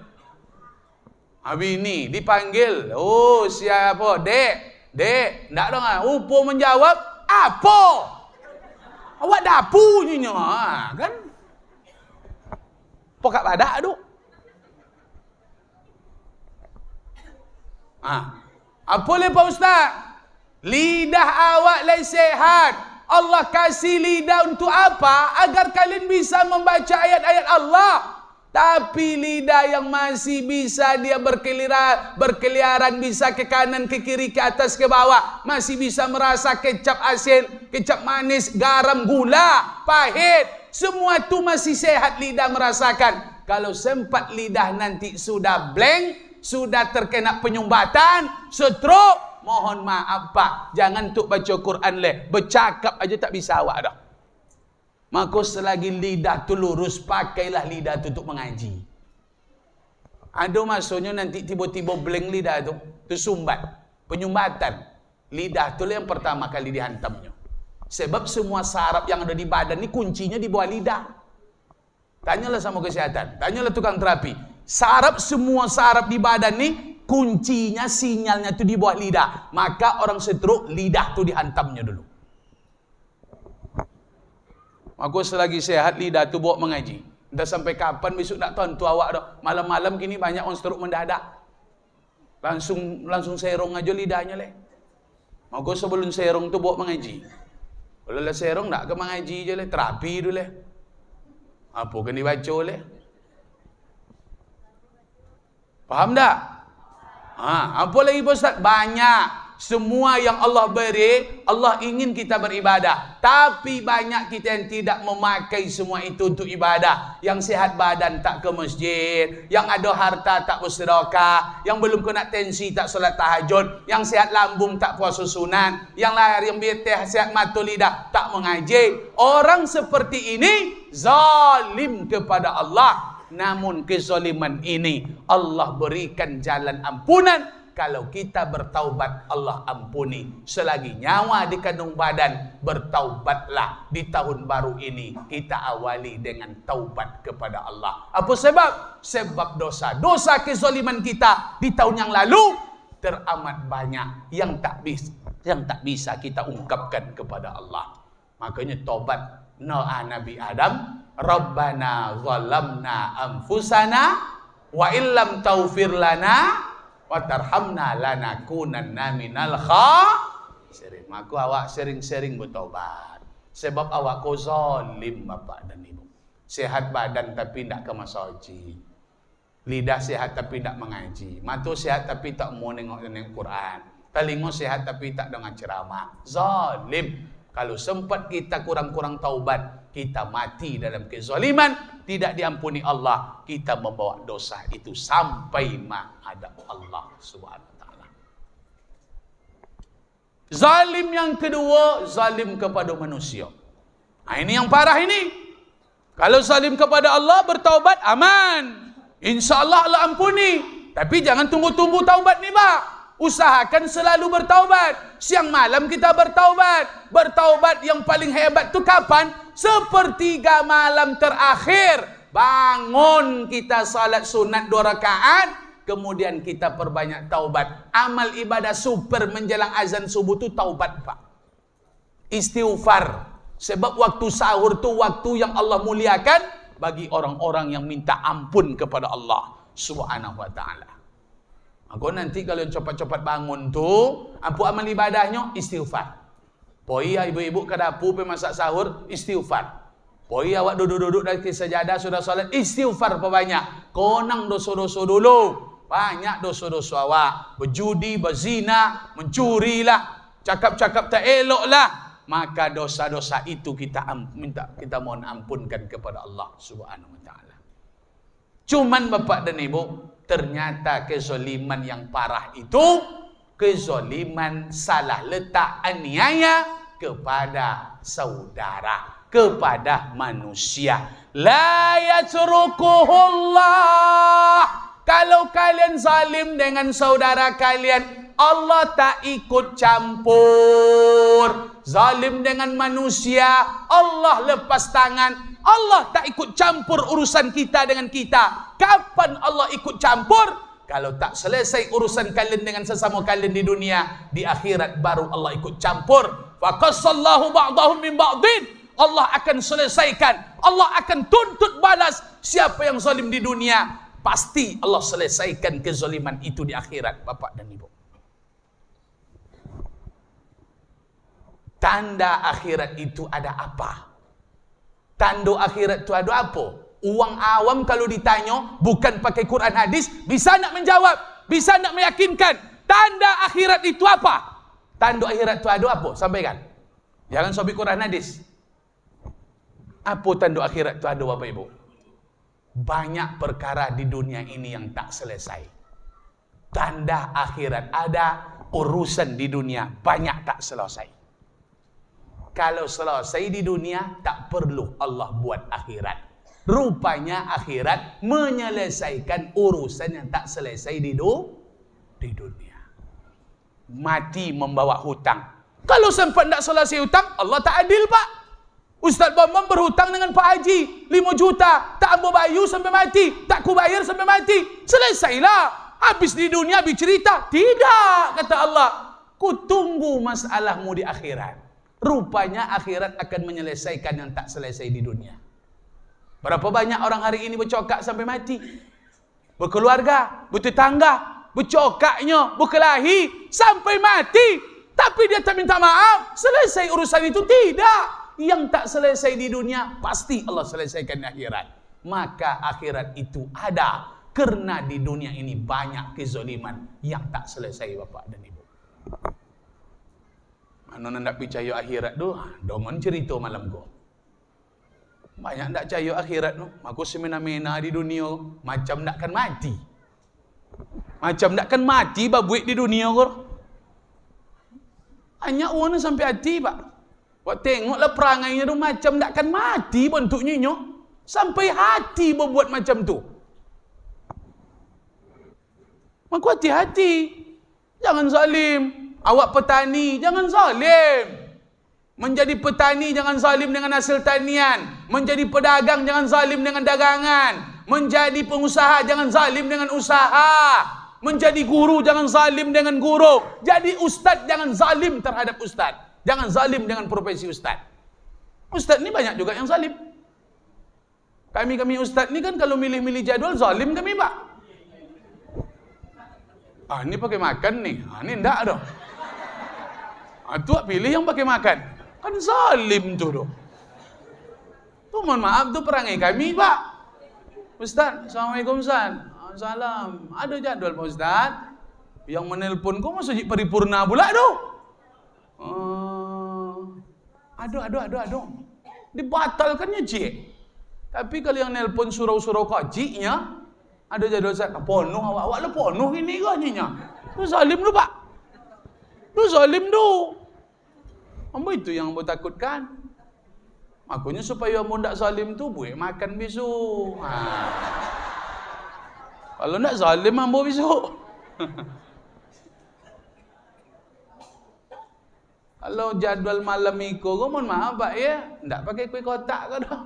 A: Habis ni dipanggil. Oh siapa? Dek. Nak dengar. Rupa menjawab. Apa? Awak dapunya kan? Pokak badak tu. Apa boleh Pak Ustaz? Lidah awak lai sehat. Allah kasih lidah untuk apa? Agar kalian bisa membaca ayat-ayat Allah. Tapi lidah yang masih bisa dia berkeliaran, bisa ke kanan, ke kiri, ke atas, ke bawah. Masih bisa merasa kecap asin, kecap manis, garam, gula, pahit. Semua itu masih sehat lidah merasakan. Kalau sempat lidah nanti sudah blank, sudah terkena penyumbatan, stroke, mohon maaf Pak, jangan tuk baca Quran leh, bercakap aja tak bisa awak dah. Maka selagi lidah tu lurus, pakailah lidah tu untuk mengaji. Ada masanya nanti tiba-tiba blank lidah tu sumbat, penyumbatan. Lidah tu lah yang pertama kali dihantamnya. Sebab semua saraf yang ada di badan ni kuncinya di bawah lidah. Tanyalah sama kesehatan, tanyalah tukang terapi. Semua saraf di badan ni kuncinya, sinyalnya tu di bawah lidah. Maka orang stroke, lidah tu dihantamnya dulu. Maka selagi sehat lidah tu bawa mengaji. Dah sampai kapan besok nak tahu tu awak dah. Malam-malam kini banyak orang stroke mendadak. Langsung serong aja lidahnya leh. Maka sebelum serong tu bawa mengaji. Kalau lah serong nak ke mengaji je leh, terapi dulu leh. Apa kan dibaca leh? Faham tak? Apa lagi Ustaz? Banyak. Semua yang Allah beri, Allah ingin kita beribadah. Tapi banyak kita yang tidak memakai semua itu untuk ibadah. Yang sehat badan tak ke masjid, yang ada harta tak bersedekah, yang belum kena tensi tak solat tahajud, yang sehat lambung tak puasa sunat, yang lahir yang beteh sehat mata lidah tak mengaji. Orang seperti ini zalim kepada Allah. Namun kezaliman ini Allah berikan jalan ampunan. Kalau kita bertaubat, Allah ampuni. Selagi nyawa di kandung badan, bertaubatlah. Di tahun baru ini, kita awali dengan taubat kepada Allah. Apa sebab? Sebab dosa kezaliman kita di tahun yang lalu teramat banyak yang tak bisa kita ungkapkan kepada Allah. Makanya taubat Nabi Adam, Rabbana zalamna anfusana wa illam taufir lana wa tarhamna lanakunanna minal khasirin. Maka awak sering-sering bertaubat. Sebab awak ko zalim bapak dan ibu. Sehat badan tapi tidak ke masjid. Lidah sehat tapi tidak mengaji. Mata sehat tapi tak mau nengok Quran. Telinga sehat tapi tak dengar ceramah. Zalim. Kalau sempat kita kurang-kurang taubat, kita mati dalam kezaliman, tidak diampuni Allah, kita membawa dosa itu sampai menghadap Allah Subhanahu wa taala. Zalim yang kedua, zalim kepada manusia. Nah, ini yang parah ini. Kalau zalim kepada Allah, bertaubat aman. Insya-Allah Allah ampuni. Tapi jangan tunggu-tunggu taubat nih, Pak. Usahakan selalu bertaubat. Siang malam kita bertaubat. Bertaubat yang paling hebat itu kapan? Sepertiga malam terakhir. Bangun kita salat sunat 2 rakaat. Kemudian kita perbanyak taubat. Amal ibadah super menjelang azan subuh itu taubat, Pak. Istighfar. Sebab waktu sahur itu waktu yang Allah muliakan bagi orang-orang yang minta ampun kepada Allah Subhanahu wa taala. Maka nanti kalau cepat-cepat bangun tu, apa amal ibadahnya? Istighfar. Poi ibu-ibu ke dapur pergi masak sahur, istighfar. Poi awak duduk-duduk dari sejadah sudah salat, istighfar banyak. Konang dosa-dosa dulu. Banyak dosa-dosa awak. Berjudi, berzina, mencurilah, cakap-cakap tak eloklah. Maka dosa-dosa itu kita mohon ampunkan kepada Allah Subhanahu wa taala. Cuman Bapak dan Ibu, ternyata kezaliman yang parah itu kezaliman salah letak aniaya kepada saudara, kepada manusia. La yatrukuhullah. Kalau kalian zalim dengan saudara kalian, Allah tak ikut campur. Zalim dengan manusia, Allah lepas tangan. Allah tak ikut campur urusan kita dengan kita. Kapan Allah ikut campur? Kalau tak selesai urusan kalian dengan sesama kalian di dunia, di akhirat baru Allah ikut campur. Faqassallahu ba'dahum min ba'din. Allah akan selesaikan. Allah akan tuntut balas siapa yang zalim di dunia. Pasti Allah selesaikan kezaliman itu di akhirat, Bapak dan Ibu. Tanda akhirat itu ada apa? Tanda akhirat itu ada apa? Orang awam kalau ditanya, bukan pakai Quran hadis, bisa nak menjawab, bisa nak meyakinkan. Tanda akhirat itu apa? Tanda akhirat itu ada apa? Sampaikan. Jangan sobek Quran hadis. Apa tanda akhirat itu ada, Bapak Ibu? Banyak perkara di dunia ini yang tak selesai. Tanda akhirat ada, urusan di dunia banyak tak selesai. Kalau selesai di dunia, tak perlu Allah buat akhirat. Rupanya akhirat menyelesaikan urusan yang tak selesai di dunia. Mati membawa hutang. Kalau sempat tak selesai hutang, Allah tak adil, Pak. Ustaz Bambang berhutang dengan Pak Haji 5 juta, tak ambil bayu sampai mati, tak ku bayar sampai mati. Selesailah. Habis di dunia bercerita. Tidak, kata Allah. Ku tunggu masalahmu di akhirat. Rupanya akhirat akan menyelesaikan yang tak selesai di dunia. Berapa banyak orang hari ini bercokak sampai mati? Berkeluarga, bertetangga, bercokaknya, berkelahi sampai mati. Tapi dia tak minta maaf. Selesai urusan itu? Tidak. Yang tak selesai di dunia, pasti Allah selesaikan di akhirat. Maka akhirat itu ada. Kerana di dunia ini banyak kezaliman yang tak selesai, Bapak dan Ibu. Mana nak percaya akhirat tu? Dongan cerita malam ko. Banyak tak percaya akhirat tu. Aku semena-mena di dunia macam nakkan mati. Macam nakkan mati babuik di dunia ko. Banyak orang sampai hati, Pak. Buat tengoklah perangainya tu macam nakkan mati bentuknya nyok. Sampai hati berbuat macam tu. Maka hati-hati. Jangan zalim. Awak petani, jangan zalim. Menjadi petani, jangan zalim dengan hasil tanian. Menjadi pedagang, jangan zalim dengan dagangan. Menjadi pengusaha, jangan zalim dengan usaha. Menjadi guru, jangan zalim dengan guru. Jadi ustaz, jangan zalim terhadap ustaz. Jangan zalim dengan profesi ustaz. Ustaz ni banyak juga yang zalim. Kami ustaz ni kan kalau milih-milih jadual, zalim kami, Pak. Ni pakai makan nih. Ni enggak dong. Tu pilih yang pakai makan. Kan zalim tu doh. Tu mohon maaf tu perangai kami, Pak. Ustaz, Assalamualaikum Ustaz. Salam. Ada jadual Pak Ustaz. Yang menelpon kau masuk paripurna pula tu. Aduh. Dibatalkannya cik. Tapi kalau yang nelpon surau-surau kajinya, ada jadual Ustaz. Ponuh awak lah ponuh ini kajinya. Tu zalim tu, Pak. Tu zalim tu. Ambo itu yang ambo takutkan. Makanya supaya ambo tak zalim tu, buat makan besok. Kalau tak zalim ambo besok. Kalau jadual malam iko, mohon maaf Pak ya, tak pakai kuih kotak ke dah.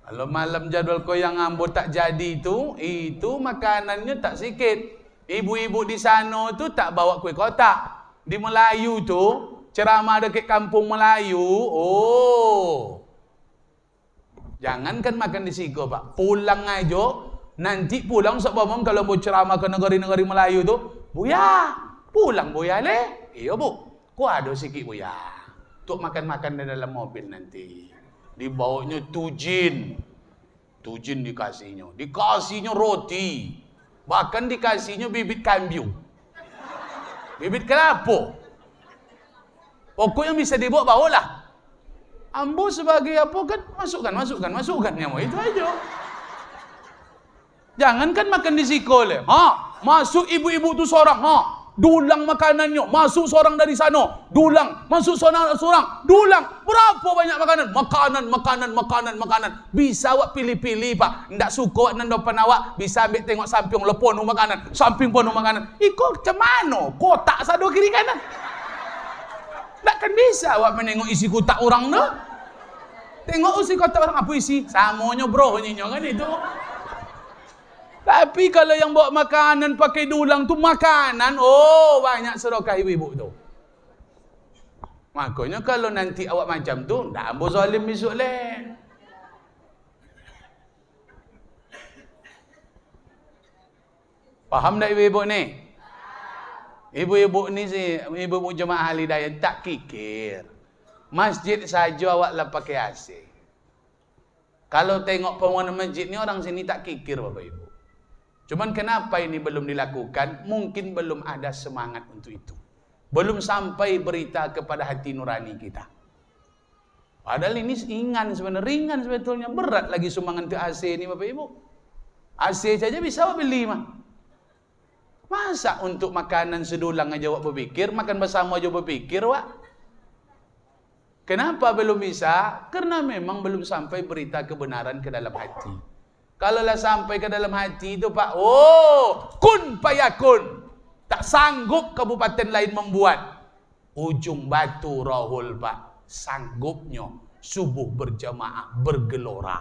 A: Kalau malam jadual ko yang ambo tak jadi itu makanannya tak sikit. Ibu-ibu di sana tu tak bawa kuih kotak. Di Melayu tu, ceramah dekat kampung Melayu, jangankan makan di situ, Pak. Pulang aja, nanti pulang sebab kalau mau ceramah ke negeri-negeri Melayu tu, buya, pulang buya le. Iya bu, ku ada sikit buya. Untuk makan-makan di dalam mobil nanti. Dibawanya tujin dikasihnya roti, bahkan dikasihnya bibit kambiu. Bibit kelapa. Pokoknya bisa dibawa lah. Ambo sebagai apa kan masukkan yang itu aja. Jangankan makan di sikol. Masuk ibu-ibu tu seorang. Dulang makanannya. Masuk seorang dari sana. Dulang. Masuk seorang. Dulang. Berapa banyak makanan. Bisa awak pilih-pilih, Pak. Ndak suka awak nan depan awak. Bisa ambil tengok samping lepon makanan. Samping penuh makanan. Iko macam mana? Kotak satu kiri kanan. Takkan bisa awak menengok isi kotak orang tu. Tengok isi kotak orang apa isi? Samanya bro nyinya kan itu. Tapi kalau yang bawa makanan pakai dulang tu makanan, banyak sedekah ibu-ibu tu. Makanya kalau nanti awak macam tu, tak ambo zalim besok le. Faham tak ibu-ibu ni? Ibu-ibu ni ibu-ibu jemaah ahli hidayah tak kikir. Masjid saja awaklah pakai AC. Kalau tengok pengguna masjid ni orang sini tak kikir Bapak Ibu. Cuman kenapa ini belum dilakukan? Mungkin belum ada semangat untuk itu. Belum sampai berita kepada hati nurani kita. Padahal ini ringan sebetulnya. Berat lagi sumbangan ke AC ini Bapak Ibu. AC saja bisa beli mah. Masa untuk makanan sedulang aja wak berpikir, makan bersama aja berpikir wak. Kenapa belum bisa? Karena memang belum sampai berita kebenaran ke dalam hati. Kalaulah sampai ke dalam hati itu Pak, kun payakun. Tak sanggup kabupaten lain membuat. Ujung Batu Rahul Pak, sanggupnya subuh berjamaah bergelora.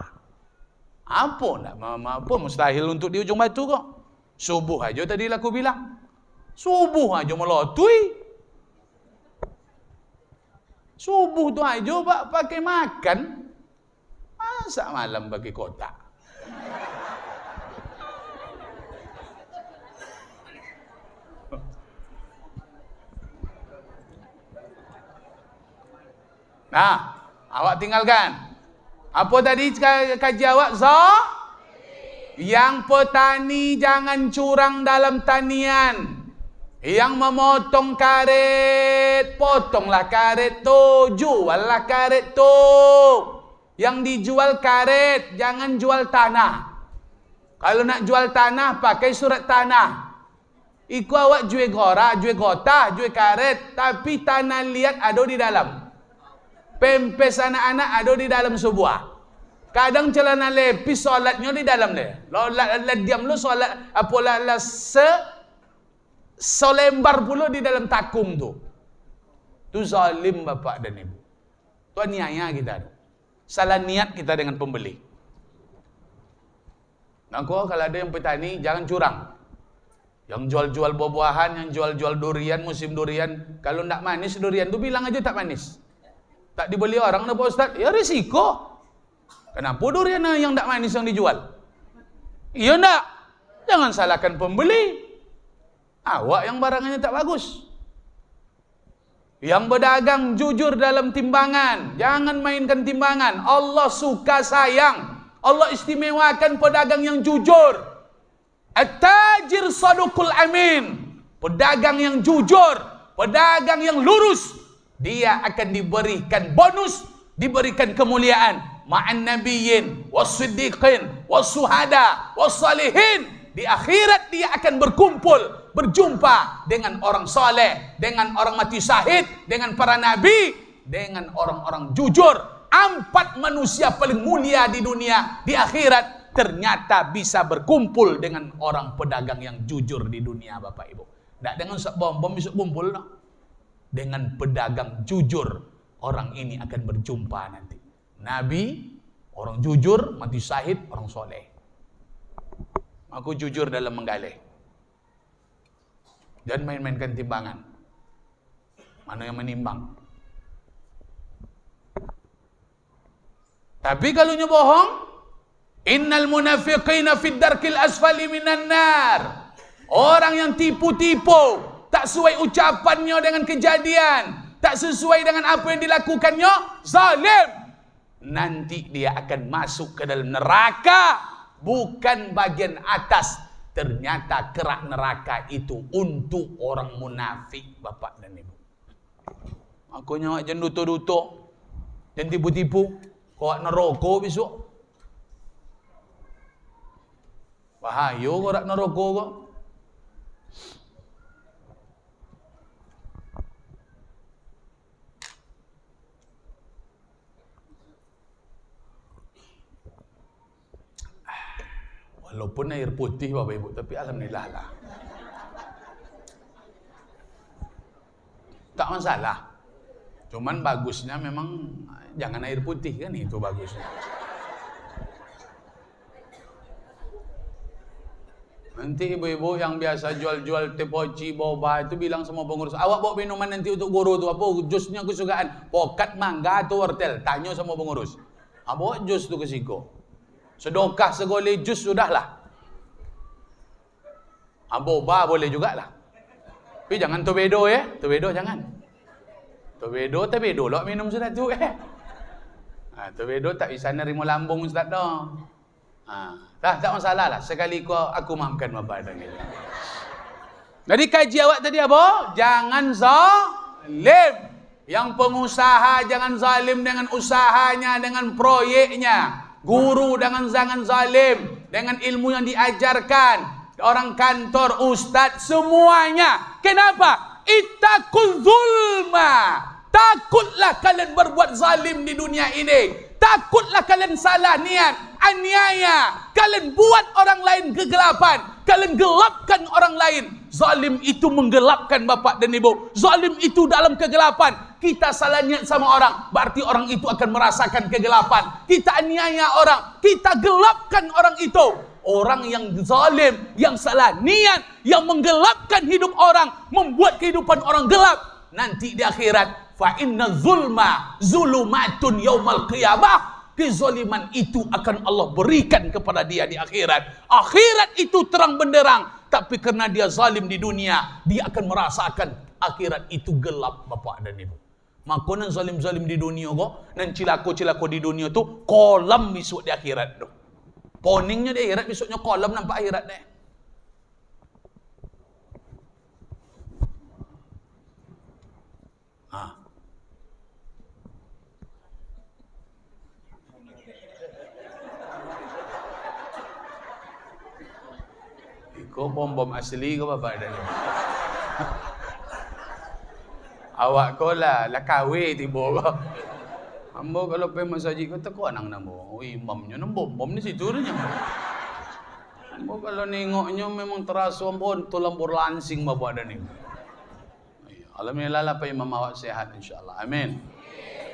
A: Apa mustahil untuk di Ujung Batu kok? Subuh aja tadi aku bilang. Subuh aja melotui. Subuh tu aja Pak pakai makan. Masa malam bagi kotak. Nah, awak tinggalkan. Apa tadi kaji awak? Yang petani jangan curang dalam tanian. Yang memotong karet, potonglah karet tu, juallah karet tu. Yang dijual karet, jangan jual tanah. Kalau nak jual tanah, pakai surat tanah. Iku awak jual gora, jual gota, jual karet, tapi tanah liat ada di dalam. Pempes anak-anak ada di dalam sebuah. Kadang celana lepis solatnya di dalam dia. Lo diam lu solat apalah solembar pula di dalam takung tu. Tu zalim bapak dan ibu. Tu aniaya kita tu. Salah niat kita dengan pembeli. Aku kalau ada yang petani jangan curang. Yang jual-jual buah-buahan, yang jual-jual durian, musim durian, kalau ndak manis durian tu bilang aja tak manis. Tak dibeli orang kenapa Ustaz? Ya risiko. Kenapa durian yang tak manis yang dijual? Iya ndak? Jangan salahkan pembeli. Awak yang barangnya tak bagus. Yang berdagang jujur dalam timbangan. Jangan mainkan timbangan. Allah suka sayang. Allah istimewakan pedagang yang jujur. At-tajir saduqul amin. Pedagang yang jujur. Pedagang yang lurus. Dia akan diberikan bonus, diberikan kemuliaan. Ma'an nabiyyin, was-siddiqin, was-suhada, was-salihin. Di akhirat dia akan berkumpul, berjumpa dengan orang soleh, dengan orang mati syahid, dengan para nabi, dengan orang-orang jujur. 4 manusia paling mulia di dunia, di akhirat ternyata bisa berkumpul dengan orang pedagang yang jujur di dunia Bapak Ibu. Tak dengan bom bisa kumpul no. Dengan pedagang jujur, orang ini akan berjumpa nanti. Nabi, orang jujur, mati syahid, orang soleh. Aku jujur dalam menggalih. Dan main-mainkan timbangan. Mana yang menimbang. Tapi kalau nya bohong, innal munafiqina fid darkil asfali minan nar. Orang yang tipu-tipu, tak sesuai ucapannya dengan kejadian, tak sesuai dengan apa yang dilakukannya, zalim. Nanti dia akan masuk ke dalam neraka, bukan bagian atas. Ternyata kerak neraka itu untuk orang munafik Bapak dan Ibu. Aku nyawa jangan duto-duto, jangan tipu-tipu, kau neraka besok. Bahaya kau nak neraka kau. Walaupun air putih Bapak Ibu, tapi alhamdulillah lah. Tak masalah. Cuman bagusnya memang jangan air putih kan, itu bagusnya. Nanti ibu-ibu yang biasa jual-jual tepoci, boba itu bilang sama pengurus, awak bawa minuman nanti untuk guru tu apa? Jusnya kesukaan. Pokat mangga atau wortel? Tanya sama pengurus. Bawa jus tu ke siko. Sedekah segoleh jus sudahlah. Boba boleh jugalah. Tapi jangan torpedo ya. Torpedo jangan. Torpedo lah minum sudah tu torpedo tak bisa nerima lambung Ustaz dah. Tak masalah lah. Sekali aku maafkan bapak dan ibu. Jadi kaji awak tadi apa? Jangan zalim. Yang pengusaha jangan zalim dengan usahanya, dengan proyeknya. Guru jangan zalim dengan ilmu yang diajarkan. Orang kantor, ustaz, semuanya. Kenapa? Ittaqul zulma. Takutlah kalian berbuat zalim di dunia ini. Takutlah kalian salah niat, aniaya. Kalian buat orang lain kegelapan. Kalian gelapkan orang lain. Zalim itu menggelapkan bapak dan ibu. Zalim itu dalam kegelapan. Kita salah niat sama orang, berarti orang itu akan merasakan kegelapan. Kita aniaya orang, kita gelapkan orang itu. Orang yang zalim, yang salah niat, yang menggelapkan hidup orang, membuat kehidupan orang gelap. Nanti di akhirat, fa inna zulma zulumatun yaumal qiyamah. Kezaliman itu akan Allah berikan kepada dia di akhirat. Akhirat itu terang benderang, tapi karena dia zalim di dunia, dia akan merasakan akhirat itu gelap bapak dan ibu. Maka nan zalim-zalim di dunia kok, nan cilako-cilako di dunia tu kolam besok di akhirat tu. Poningnya di akhirat besoknya kolam nampak akhirat deh. Kau bom asli kau bapak dan ibu. Awak kau lah kawe tiba kau. Ambo kalau pergi masjid kau tak kau anang namo. Imamnya nam bom ni situ nya. Ambo kalau nengoknya memang terasa ambon tulang berlansing bapak dan ibu. Alhamdulillah lah imam awak sehat insyaallah. Amin.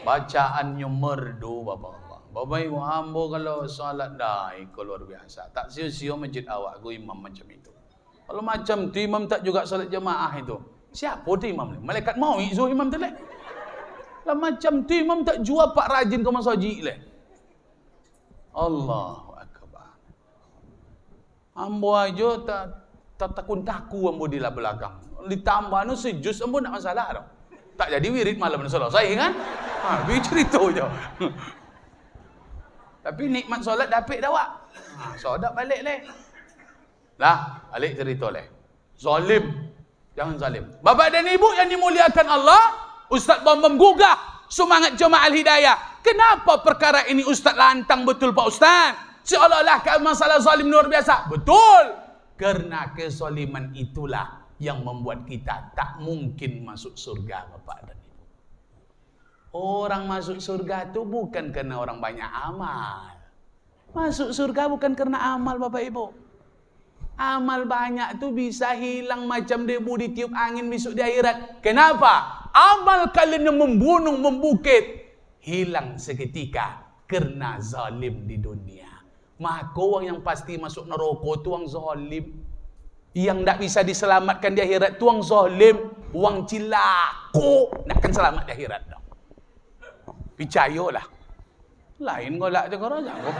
A: Bacaannya merdu bapak. Bapak ibu ambo kalau solat dah ikut luar biasa. Tak sia-sia masjid awak go imam macam itu. Kalau macam tu imam tak juga solat jemaah itu. Siapa tu imam ni? Malaikat mau izuh imam tu leh. Lah macam tu imam tak jua pak rajin ke masjid leh. Allahu akbar. Ambo aja tak takun-taku ambo di belakang. Ditambah nu sejus ambo nak masalah dah. Tak jadi wirid malam ni selesai kan? Bi cerita je. Tapi nikmat solat dapat dah awak. Solat balik leh. Lah, balik cerita leh. Zalim. Jangan zalim. Bapak dan ibu yang dimuliakan Allah, Ustaz Bambam gugah semangat jemaah Al-Hidayah. Kenapa perkara ini Ustaz lantang betul Pak Ustaz? Seolah-olah masalah zalim luar biasa. Betul. Karena kezaliman itulah yang membuat kita tak mungkin masuk surga Bapak dan ibu. Orang masuk surga itu bukan karena orang banyak amal. Masuk surga bukan karena amal Bapak Ibu. Amal banyak tu bisa hilang macam debu ditiup angin besok di akhirat. Kenapa? Amal kalian yang membunuh, membukit, hilang seketika karena zalim di dunia. Maka orang yang pasti masuk neraka tu orang zalim. Yang tak bisa diselamatkan di akhirat tu orang zalim. Orang cilako nakkan selamat di akhirat dah. Percayalah. Lain golak je korang jangan.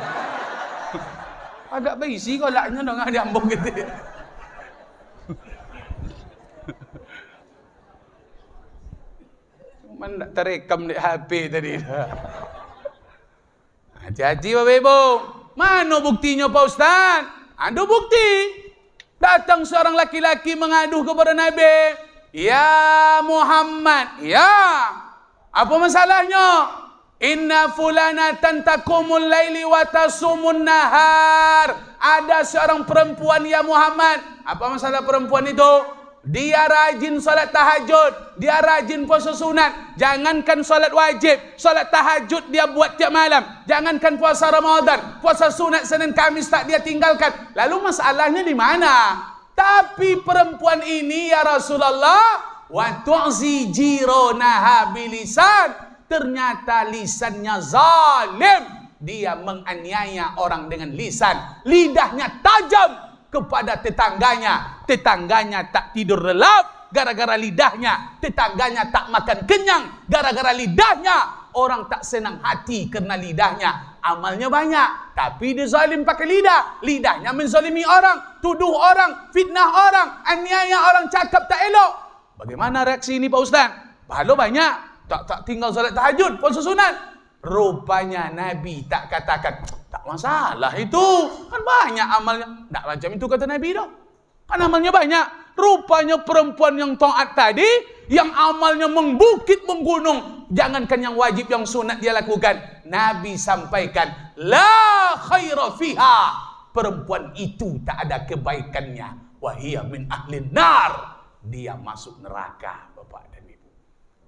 A: Agak berisi golaknya dengan diambung gitu. Cuma tak terekam di HP tadi. Hati-hati Bapak Ibu. Mana buktinya Pak Ustaz? Ada bukti. Datang seorang laki-laki mengadu kepada Nabi. Ya Muhammad. Ya. Apa masalahnya? Inna fulanatan takumul laili wa tasumun nahar. Ada seorang perempuan ya Muhammad. Apa masalah perempuan itu? Dia rajin salat tahajud, dia rajin puasa sunat. Jangankan salat wajib, salat tahajud dia buat tiap malam. Jangankan puasa Ramadan, puasa sunat Senin Kamis tak dia tinggalkan. Lalu masalahnya di mana? Tapi perempuan ini ya Rasulullah, wa tu'zi jironaha bilisan. Ternyata lisannya zalim. Dia menganiaya orang dengan lisan. Lidahnya tajam kepada tetangganya. Tetangganya tak tidur lelap gara-gara lidahnya. Tetangganya tak makan kenyang gara-gara lidahnya. Orang tak senang hati karena lidahnya. Amalnya banyak, tapi dia zalim pakai lidah. Lidahnya menzalimi orang, tuduh orang, fitnah orang, aniaya orang, cakap tak elok. Bagaimana reaksi ini Pak Ustaz? Pahala banyak. Tak tinggal salat tahajud, puasa sunat. Rupanya Nabi tak katakan, tak masalah itu. Kan banyak amalnya. Tak macam itu kata Nabi dah. Kan amalnya banyak. Rupanya perempuan yang taat tadi, yang amalnya membukit, menggunung. Jangankan yang wajib, yang sunat dia lakukan. Nabi sampaikan, la khaira fiha. Perempuan itu tak ada kebaikannya. Wahia min ahlin nar. Dia masuk neraka, Bapak dan Ibu.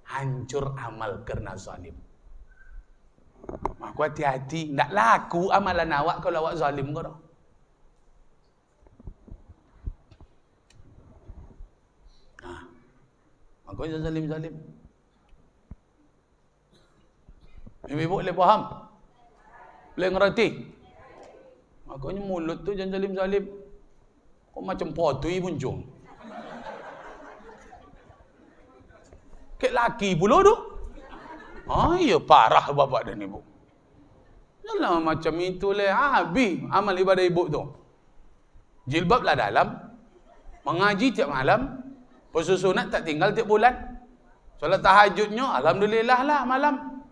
A: Hancur amal kerana zalim. Aku hati-hati, tak laku amalan awak kalau awak zalim kau dah. Aku jangan zalim-zalim. Ibu boleh faham? Boleh ngerti? Makanya mulut tu jangan zalim-zalim. Kok macam potui muncung. Kayak laki pula tu. Ya parah bapak dan ibu. Janganlah macam itu leh. Habis amal ibadah ibu tu. Jilbab lah dalam. Mengaji tiap malam. Puasa sunat tak tinggal tiap bulan. Solat tahajudnya alhamdulillah lah malam.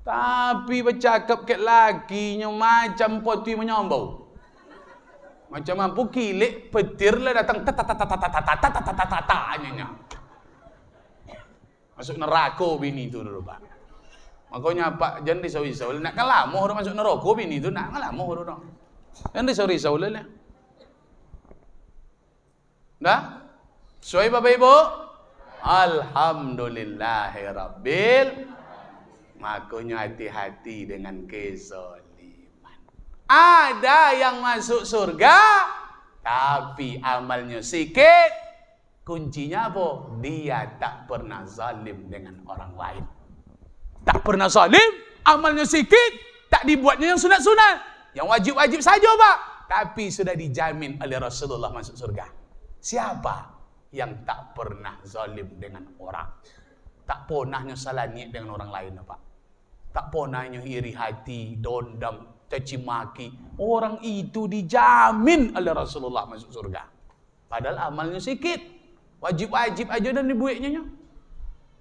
A: Tapi bercakap kat lakinya macam potui menyombau. Macam mampu kilik petir lah datang masuk neraka bini tu dulu Pak. Makanya Pak jangan risau-risau. Nak kalamuh dah masuk neraka bini tu, nak kalamuh dah. Jangan risau-risau lah. Dah? Sesuai Bapak Ibu? Alhamdulillahirabbil. Makanya hati-hati dengan kezaliman. Ada yang masuk surga tapi amalnya sikit. Kuncinya apa? Dia tak pernah zalim dengan orang lain. Tak pernah zalim, amalnya sikit, tak dibuatnya yang sunat-sunat. Yang wajib-wajib saja Pak. Tapi sudah dijamin oleh Rasulullah masuk surga. Siapa yang tak pernah zalim dengan orang? Tak pernahnya salah niat dengan orang lain Pak. Tak pernahnya iri hati, dendam, caci maki. Orang itu dijamin oleh Rasulullah masuk surga. Padahal amalnya sikit. Wajib-wajib aja dan dibuatnya.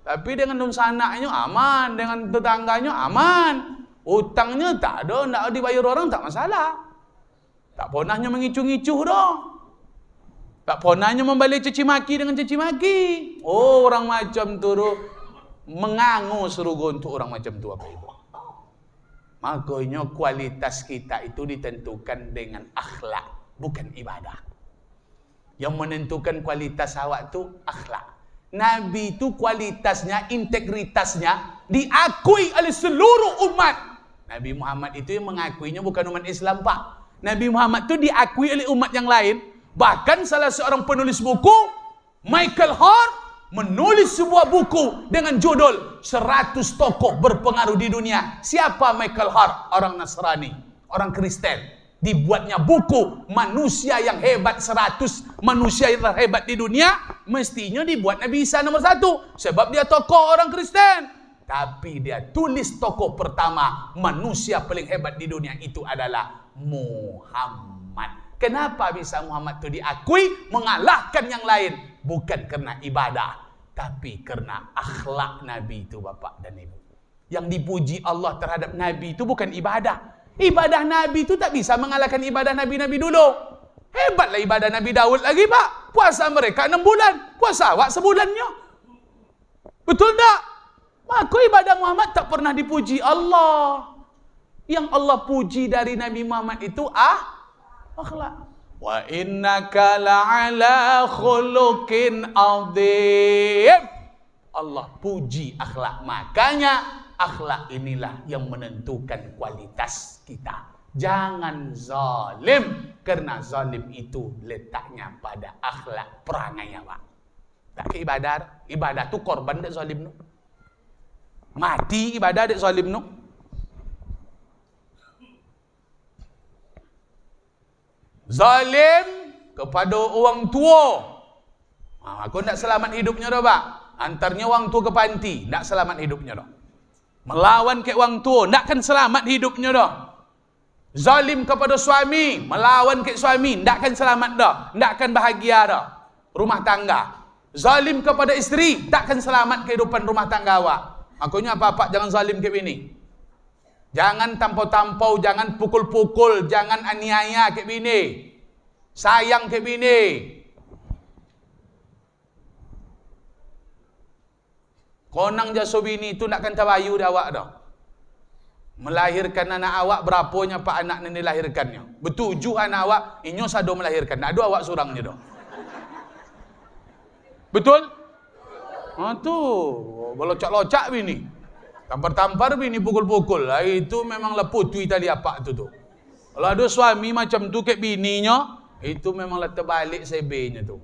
A: Tapi dengan sanaknya aman, dengan tetangganya aman. Hutangnya tak ada, tak dibayar orang tak masalah. Tak pernahnya mengicu-ngicuh dah. Tak pernahnya membalik caci maki dengan caci maki. Oh, orang macam tu mengangu surga untuk orang macam tu apa ibu. Makanya kualitas kita itu ditentukan dengan akhlak, bukan ibadah. Yang menentukan kualitas awak tu akhlak. Nabi itu kualitasnya, integritasnya diakui oleh seluruh umat. Nabi Muhammad itu yang mengakuinya bukan umat Islam Pak. Nabi Muhammad itu diakui oleh umat yang lain. Bahkan salah seorang penulis buku, Michael Hart, menulis sebuah buku dengan judul 100 tokoh berpengaruh di dunia. Siapa Michael Hart? Orang Nasrani, orang Kristen. Dibuatnya buku manusia yang hebat 100 manusia yang terhebat di dunia. Mestinya dibuat Nabi Isa nomor 1 sebab dia tokoh orang Kristen. Tapi dia tulis tokoh pertama manusia paling hebat di dunia itu adalah Muhammad. Kenapa bisa Muhammad itu diakui mengalahkan yang lain? Bukan karena ibadah, tapi karena akhlak Nabi itu Bapak dan Ibu. Yang dipuji Allah terhadap Nabi itu bukan ibadah. Ibadah Nabi itu tak bisa mengalahkan ibadah Nabi-Nabi dulu. Hebatlah ibadah Nabi Daud lagi Pak. Puasa mereka 6 bulan. Puasa awak sebulannya. Betul tak? Maka ibadah Muhammad tak pernah dipuji Allah. Yang Allah puji dari Nabi Muhammad itu akhlak. Wa innaka la'ala khuluqin azim. Allah puji akhlak. Makanya akhlak inilah yang menentukan kualitas kita. Jangan zalim, karena zalim itu letaknya pada akhlak perangai Pak. Tak ke ibadah. Ibadah tu korban dek zalim tu. Mati ibadah dek zalim tu. Zalim kepada orang tua. Aku nak selamat hidupnya dah Pak. Antarnya orang tua ke panti, nak selamat hidupnya dah. Melawan ke orang tua, takkan selamat hidupnya dah. Zalim kepada suami, melawan ke suami, takkan selamat dah. Takkan bahagia dah. Rumah tangga. Zalim kepada isteri, takkan selamat kehidupan rumah tangga awak. Makanya apa-apa jangan zalim ke bini. Jangan tampau-tampau, jangan pukul-pukul, jangan aniaya ke bini. Sayang ke bini. Konang jaso bini itu nakkan tabayu dah awak dah. Melahirkan anak awak berapanya pak anak yang dilahirkannya. Bertujuh anak awak, inyo sado melahirkan. Nak ada awak surangnya dah. Betul? Tu, belocak-locak bini. Tampar-tampar bini, pukul-pukul. Itu memanglah putui tali apa tu. Kalau ada suami macam tu ke bininya, itu memanglah terbalik sebenya tu.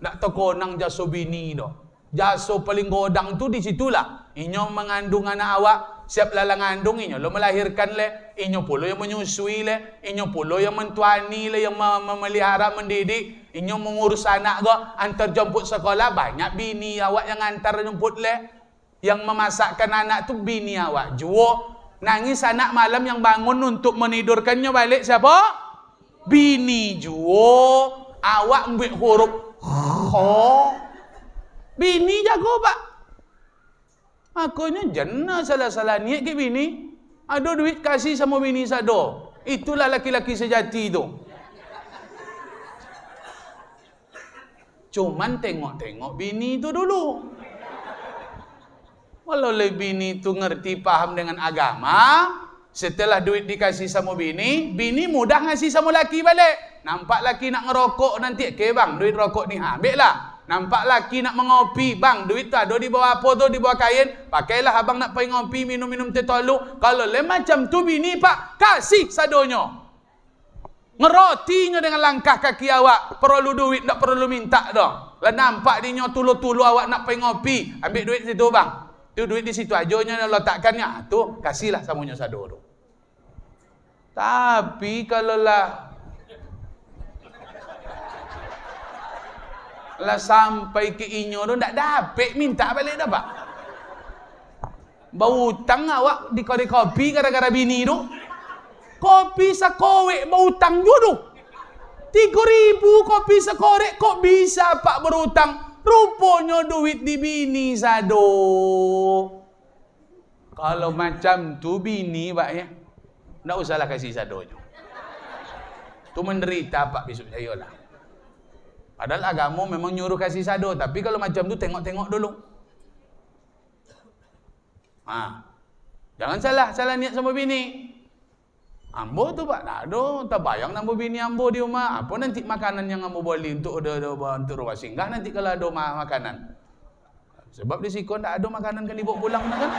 A: Nak terkonang jaso bini dah. Jaso paling godang tu di situlah. Inyo mengandung anak awak, siap lalang ngandung inyo. Lo melahirkan le, inyo pula yang menyusui le, inyo pula yang mentuani le, yang memelihara, mendidik. Inyo mengurus anak go, antar jemput sekolah, banyak bini awak yang antar jemput le. Yang memasakkan anak tu bini awak. Juo, nangis anak malam yang bangun untuk menidurkannya balik siapa? Bini juo. Awak ambil huruf bini jago pak. Makanya jangan salah-salah niat ke bini. Ada duit kasih sama bini sado. Itulah laki-laki sejati tu. Cuman tengok-tengok bini itu dulu. Kalau bini itu ngerti paham dengan agama, setelah duit dikasih sama bini, bini mudah ngasih sama laki balik. Nampak laki nak ngerokok nanti, okay bang, duit rokok ni ambil lah. Nampak laki nak mengopi, bang, duit tu ada di bawah apa tu, di bawah kain, pakailah abang nak pergi ngopi, minum-minum teh tolong. Kalau macam tu bini pak, kasih sadonyo. Ngerotinya dengan langkah kaki awak. Perlu duit, tak perlu minta dah. Lah nampak dia tulu-tulu awak nak pergi ngopi, ambil duit situ bang. Tu duit di situ ajonya letakkannya. Tu kasihlah samunya sado tu. Tapi kalau lah sampai ke inyo tu tak dapat minta balik dah pak. Bau hutang awak di kopi gara-gara bini tu. Kopi sekowek berhutang juga. 3.000 kopi sekorek kok bisa pak berhutang? Rupanya duit di bini sado. Kalau macam tu bini pak ya, tak usahlah kasih sadonya. Tu menderita pak besok saya lah. Padahal agama memang nyuruh kasih sado, tapi kalau macam tu tengok-tengok dulu. Jangan salah niat sama bini. Ambo tu pak, tak ada, tak bayang nambo bini ambo di rumah. Apa nanti makanan yang ambo beli untuk untuk rumah singgah nanti kalau ada makanan. Sebab di sikon tak ada makanan kan dibawa pulang kan.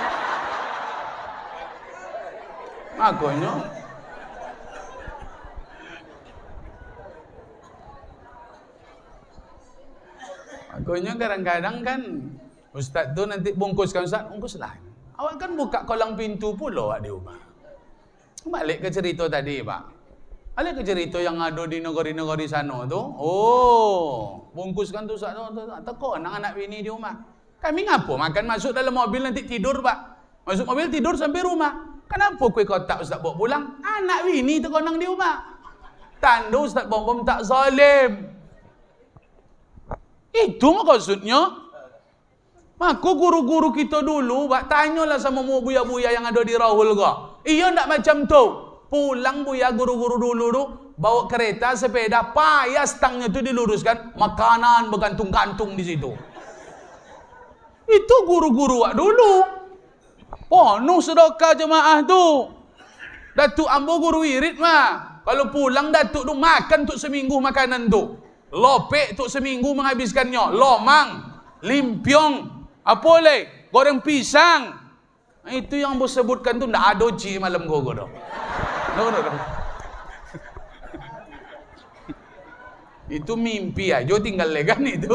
A: Makanya kadang-kadang kan ustaz tu nanti bungkuskan ustaz, bungkus lah. Awak kan buka kolang pintu pula awak di rumah. Balik ke cerita tadi pak. Balik ke cerita yang ada di negeri-negeri sana tu. Oh, bungkuskan tu ustaz tu. Teko anak-anak bini di rumah. Kami ngapo makan masuk dalam mobil nanti tidur pak. Masuk mobil tidur sampai rumah. Kenapa kue kotak ustaz bawa pulang? Anak bini terkonang di rumah. Tanda ustaz bom tak zalim. Itu maksudnya. Maka guru-guru kita dulu, pak, tanyalah sama mu buya-buya yang ada di Rahul kau. Iya ndak macam tu. Pulang buya guru-guru dulu tu, bawa kereta, sepeda, payah stangnya tu diluruskan, makanan bergantung-gantung di situ. Itu guru-guru wak dulu. Penuh sedekah jemaah tu. Datuk ambo guru wirid mah. Kalau pulang datuk tu makan tu seminggu makanan tu. Lopek tu seminggu menghabiskannya. Lomang, limpiong, apa leh? Goreng pisang. Itu yang bos sebutkan tu ndak ada ji malam gogo dah. No. Itu mimpi aja tinggal legan itu.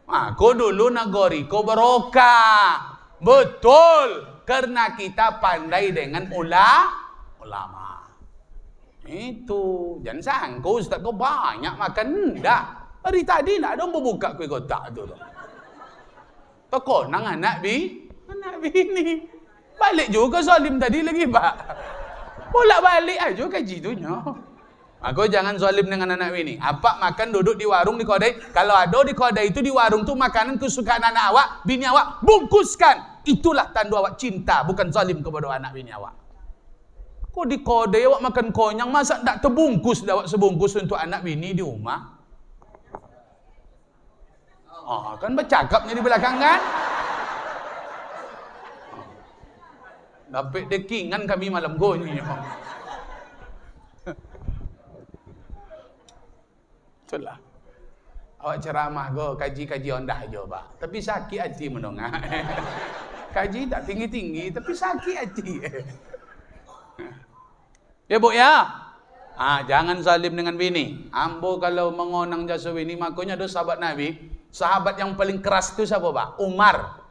A: Aku dulu nagori ko barokah. Betul. Karena kita pandai dengan ulama. Itu. Jangan sangka ustaz kau banyak makan. Ndak. Hari tadi ndak ada buka kue kotak tu. Terkonang anak bini. Balik juga zalim tadi lagi pak. Bolak balik aja kaji tu nya. Maka jangan zalim dengan anak bini. Apa makan duduk di warung di kedai. Kalau ada di kedai itu di warung tu makanan kesukaan anak awak, bini awak, bungkuskan. Itulah tanda awak cinta, bukan zalim kepada anak bini awak. Kok di kedai awak makan konyang, masa tak terbungkus awak sebungkus untuk anak bini di rumah? Oh, kan bercakapnya di belakang kan? Dapat dekingan kami malam goni. Itulah. Awak ceramah go, kaji-kaji ondah aja, Pak. Tapi sakit hati mendengar. Kaji tak tinggi-tinggi, tapi sakit hati. Ya, Bu ya. Jangan zalim dengan bini. Ambo kalau mengonang jasa bini, makanya ada sahabat Nabi, sahabat yang paling keras itu siapa, Pak? Umar.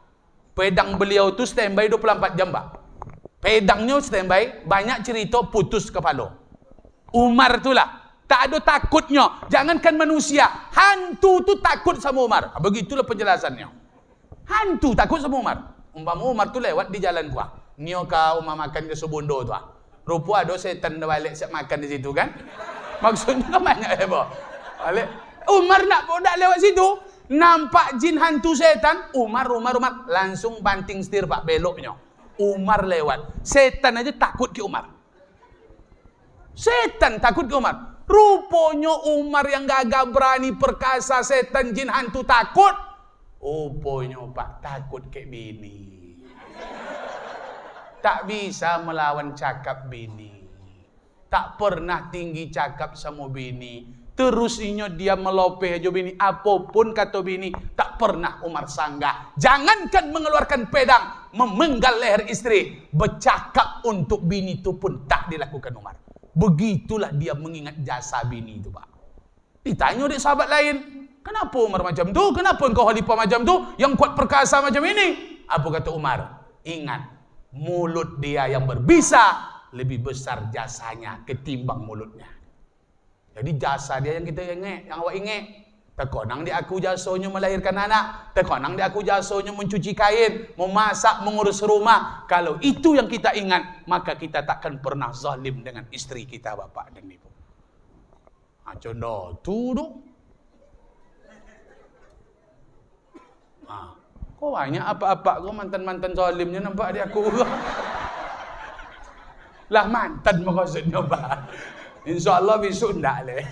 A: Pedang beliau tu standby 24 jam, Pak. Pedangnya standby, banyak cerita putus kepala. Umar itulah. Tak ada takutnya. Jangankan manusia, hantu tu takut sama Umar. Begitulah penjelasannya. Hantu takut sama Umar. Umpama Umar tu lewat di jalan gua. Nio kau makan ke Subondo tu. Rupa ada setan balik siap makan di situ kan. Maksudnya banyak ya, Bo. Balik. Umar nak lewat situ. Nampak jin hantu setan. Umar langsung banting setir, Pak, beloknya. Umar lewat. Setan aja takut ke Umar. Setan takut ke Umar. Rupanya Umar yang gagah berani perkasa, setan jin hantu takut. Rupanya, Pak, takut ke bini. Tak bisa melawan cakap bini. Tak pernah tinggi cakap sama bini. Terusnya dia melopeh aja bini. Apapun kata bini, tak pernah Umar sanggah. Jangankan mengeluarkan pedang, memenggal leher istri, bercakap untuk bini itu pun tak dilakukan Umar. Begitulah dia mengingat jasa bini itu, Pak. Ditanya oleh sahabat lain, kenapa Umar macam tu? Kenapa engkau khalifah macam tu? Yang kuat perkasa macam ini? Apa kata Umar? Ingat, mulut dia yang berbisa lebih besar jasanya ketimbang mulutnya. Jadi jasa dia yang kita ingat, yang awak ingat. Terkonang dia aku jasanya melahirkan anak. Terkonang dia aku jasanya mencuci kain, memasak, mengurus rumah. Kalau itu yang kita ingat, maka kita takkan pernah zalim dengan istri kita, Bapak dan Ibu. Contoh tu dong. Kok banyak apa-apa kok mantan-mantan zalimnya nampak di aku. Lah mantan maksudnya, Pak. InsyaAllah besok ndak leh.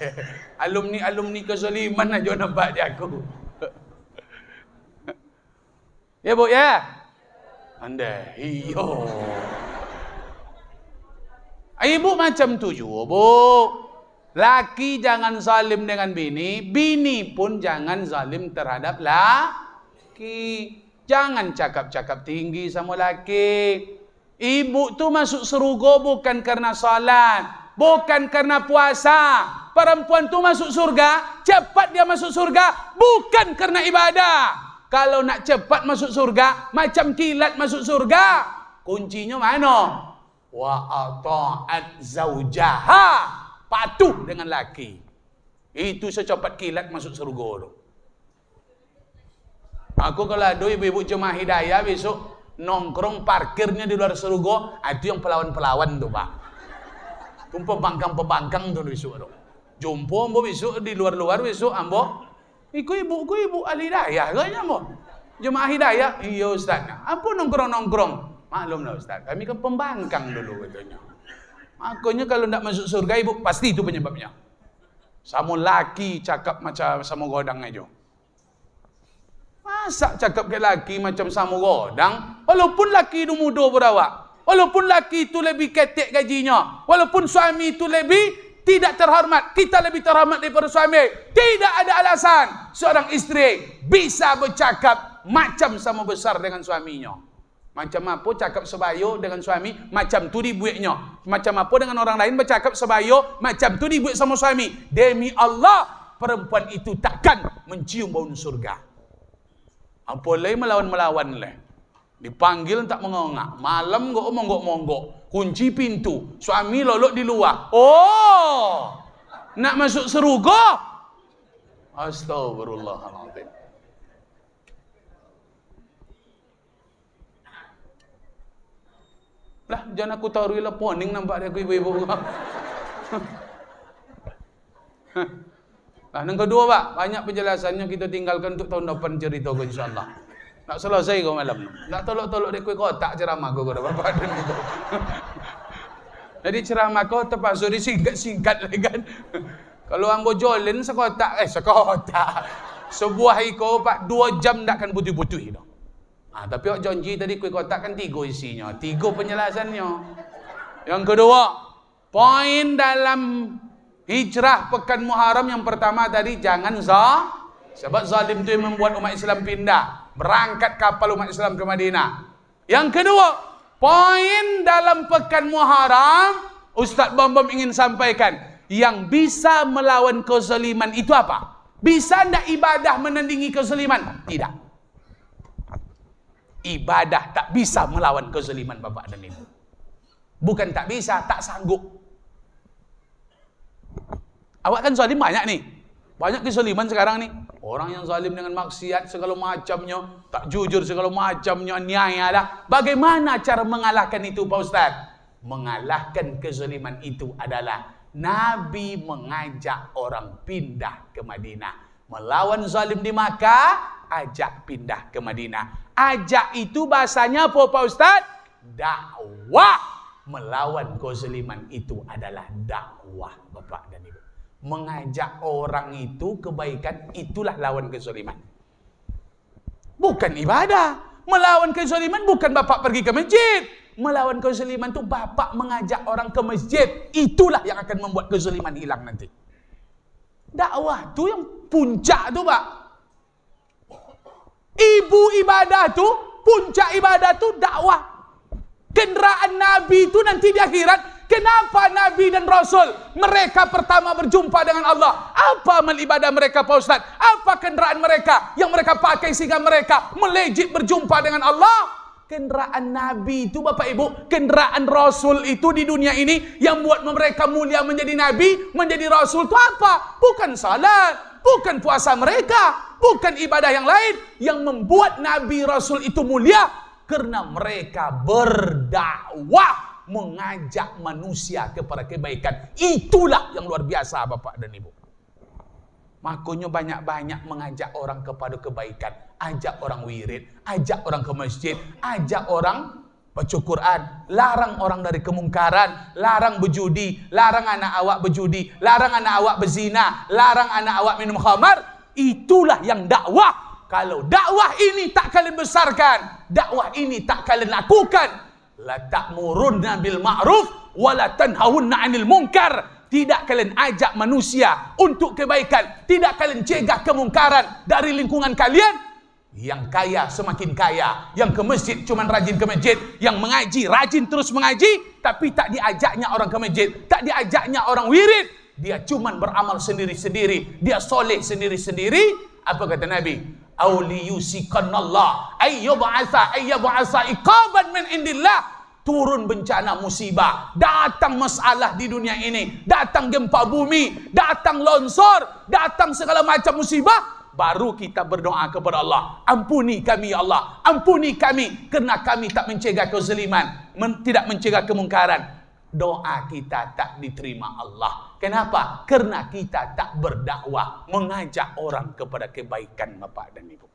A: Alumni kezaliman aja nampak di aku. Ya, Bu ya? Anda, iyo. Ibu macam tu juga, Bu. Laki jangan zalim dengan bini, bini pun jangan zalim terhadap laki. Jangan cakap-cakap tinggi sama laki. Ibu tu masuk surga bukan karena salat, bukan karena puasa. Perempuan tu masuk surga, cepat dia masuk surga, bukan karena ibadah. Kalau nak cepat masuk surga, macam kilat masuk surga, kuncinya mana? Wa ata'at zaujaha, patuh dengan laki. Itu secepat kilat masuk surga tu. Aku kalau ada ibu-ibu jemaah hidayah besok nongkrong parkirnya di luar surga, itu yang pelawan-pelawan tu, Pak. Tu pembangkang-pembangkang tu besok tu. Jumpa ambo besok di luar-luar besok ambo. Iku ibu ahli hidayah kayaknya ambo. Jemaah hidayah. Iya, Ustaz. Apa nongkrong-nongkrong? Maklum lah, Ustaz. Kami kan pembangkang dulu katanya. Makanya kalau nak masuk surga ibu pasti itu penyebabnya. Sama laki cakap macam sama godang aja. Masa cakap ke laki macam sama godang? Walaupun laki itu muda berawak, walaupun laki itu lebih ketek gajinya, walaupun suami itu lebih tidak terhormat, kita lebih terhormat daripada suami, tidak ada alasan seorang istri bisa bercakap macam sama besar dengan suaminya. Macam apa cakap sebayo dengan suami, macam tu dibuatnya. Macam apa dengan orang lain bercakap sebayo, macam tu dibuat sama suami. Demi Allah, perempuan itu takkan mencium bau surga. Apa lagi melawan-melawan leh. Dipanggil tak mengongak. Malam gak monggok-monggok. Kunci pintu. Suami lolok di luar. Oh! Nak masuk surga? Astagfirullahaladzim. Lah, jangan aku taruh lah poning nampak dia aku ibu-ibu. Nah, yang kedua Pak, banyak penjelasannya kita tinggalkan untuk tahun depan cerita ko insyaAllah. Nak selesai kau malam ni. Nak tolok-tolok dek kue kotak ceramah kau dah bapak dan itu. Jadi ceramah kau terpaksa disingkat-singkat lagi kan. Kalau ambo jolen sekotak, sebuah iko Pak 2 jam tak akan putih-putih dah. Tapi awak janji tadi kue kotak kan 3 isinya, 3 penjelasannya. Yang kedua, poin dalam hijrah pekan Muharram yang pertama tadi jangan sebab zalim itu yang membuat umat Islam pindah, berangkat kapal umat Islam ke Madinah. Yang kedua, poin dalam pekan Muharram Ustaz Bambam ingin sampaikan, yang bisa melawan kezaliman itu apa? Bisa tidak ibadah menandingi kezaliman? Tidak. Ibadah tak bisa melawan kezaliman Bapak dan Ibu. Bukan tak bisa, tak sanggup. Awak kan zalim banyak nih. Banyak kezaliman sekarang nih. Orang yang zalim dengan maksiat segala macamnya, tak jujur segala macamnya, niaya lah. Bagaimana cara mengalahkan itu Pak Ustaz? Mengalahkan kezaliman itu adalah Nabi mengajak orang pindah ke Madinah. Melawan zalim di Makkah, ajak pindah ke Madinah. Ajak itu bahasanya apa Pak Ustaz? Dakwah. Melawan kezaliman itu adalah dakwah Bapak dan Ibu. Mengajak orang itu kebaikan, itulah lawan kezaliman. Bukan ibadah. Melawan kezaliman bukan Bapak pergi ke masjid. Melawan kezaliman itu Bapak mengajak orang ke masjid. Itulah yang akan membuat kezaliman hilang nanti. Dakwah itu yang puncak tu Pak. Ibu ibadah tu, puncak ibadah tu dakwah. Kenderaan Nabi itu nanti di akhirat. Kenapa Nabi dan Rasul mereka pertama berjumpa dengan Allah? Apa amal ibadah mereka Pak Ustaz? Apa kenderaan mereka yang mereka pakai sehingga mereka melejit berjumpa dengan Allah? Kenderaan Nabi itu Bapak Ibu, kenderaan Rasul itu di dunia ini yang buat mereka mulia menjadi Nabi, menjadi Rasul itu apa? Bukan salat, bukan puasa mereka, bukan ibadah yang lain. Yang membuat Nabi Rasul itu mulia karena mereka berdakwah, mengajak manusia kepada kebaikan. Itulah yang luar biasa Bapak dan Ibu. Makanya banyak-banyak mengajak orang kepada kebaikan. Ajak orang wirid, ajak orang ke masjid, ajak orang baca Quran, larang orang dari kemungkaran, larang berjudi, larang anak awak berjudi, larang anak awak berzina, larang anak awak minum khamar. Itulah yang dakwah. Kalau dakwah ini tak kalian besarkan, dakwah ini tak kalian lakukan, la ta'murunna bil ma'ruf wa la tanhawunna 'anil munkar. Tidak kalian ajak manusia untuk kebaikan, tidak kalian cegah kemungkaran dari lingkungan kalian. Yang kaya semakin kaya, yang ke masjid cuma rajin ke masjid, yang mengaji rajin terus mengaji, tapi tak diajaknya orang ke masjid, tak diajaknya orang wirid, dia cuma beramal sendiri-sendiri, dia soleh sendiri-sendiri. Apa kata Nabi? Auliyusikanallah ayyab'asa iqaban min indillah. Turun bencana musibah, datang masalah di dunia ini, datang gempa bumi, datang longsor, datang segala macam musibah, baru kita berdoa kepada Allah, ampuni kami ya Allah, ampuni kami, kerana kami tak mencegah kezaliman, tidak mencegah kemungkaran. Doa kita tak diterima Allah. Kenapa? Kerana kita tak berdakwah, mengajak orang kepada kebaikan Bapak dan Ibu.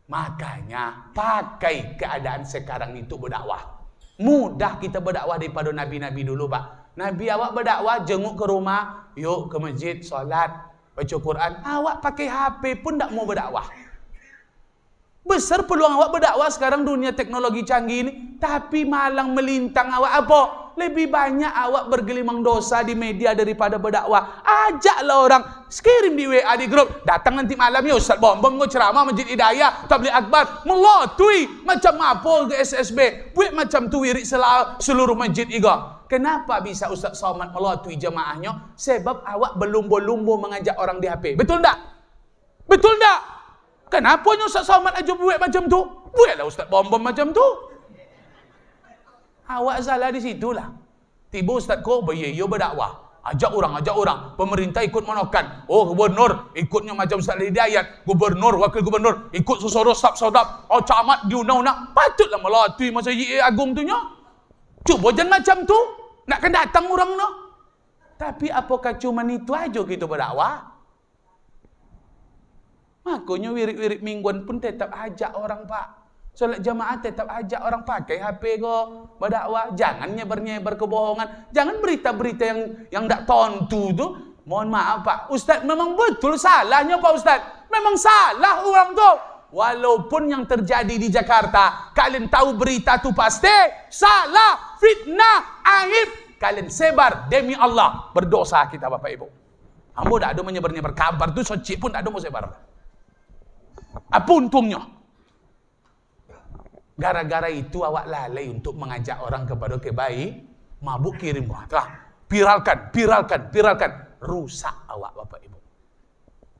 A: Makanya pakai keadaan sekarang itu berdakwah. Mudah kita berdakwah daripada Nabi-Nabi dulu Pak. Nabi awak berdakwah, jenguk ke rumah, yuk ke masjid, solat, baca Quran. Awak pakai HP pun tak mau berdakwah. Besar peluang awak berdakwah sekarang dunia teknologi canggih ini. Tapi malang melintang awak apa? Lebih banyak awak bergelimang dosa di media daripada berdakwah. Ajaklah orang, kirim di WA di grup. Datang nanti malam ya Ustaz Bambang ceramah Masjid Hidayah, Tabligh Akbar. Melatui macam apa ke SSB. Buat macam tu wirid seluruh masjid iga. Kenapa bisa Ustaz Somad melatui jemaahnya? Sebab awak berlumba-lumba mengajak orang di HP. Betul tak? Betul tak? Kenapa Ustaz Somad aja buat macam tu? Buatlah Ustaz Bambang macam tu. Awak salah di situlah. Tiba Ustaz kau beryeyo berdakwah. Ajak orang. Pemerintah ikut menekan. Oh, gubernur ikutnya macam Ustaz Hidayat. Gubernur, wakil gubernur ikut susoro sodap. Oh, camat diundang-undang. Patutlah melatui masa YA Agung tu nya. Cuba jangan macam tu. Nakkan datang orang no. Tapi apakah cuma itu aja kita berdakwah? Makanya wirid-wirid mingguan pun tetap ajak orang, Pak. Solat jamaah tetap ajak orang pakai HP go berdakwah. Jangan nyebar-nyebar kebohongan. Jangan berita-berita yang tak tentu tu. Mohon maaf, Pak. Ustaz memang betul salahnya, Pak Ustaz. Memang salah orang tu. Walaupun yang terjadi di Jakarta, kalian tahu berita tu pasti salah, fitnah, aib. Kalian sebar demi Allah, berdosa kita Bapak Ibu. Kamu tak ada menyebar-nyebar kabar tu, suci pun tak ada mau sebar. Apa untungnya? Gara-gara itu awak lalai untuk mengajak orang kepada kebaikan, mabuk kirim viralkan, rusak awak Bapak Ibu.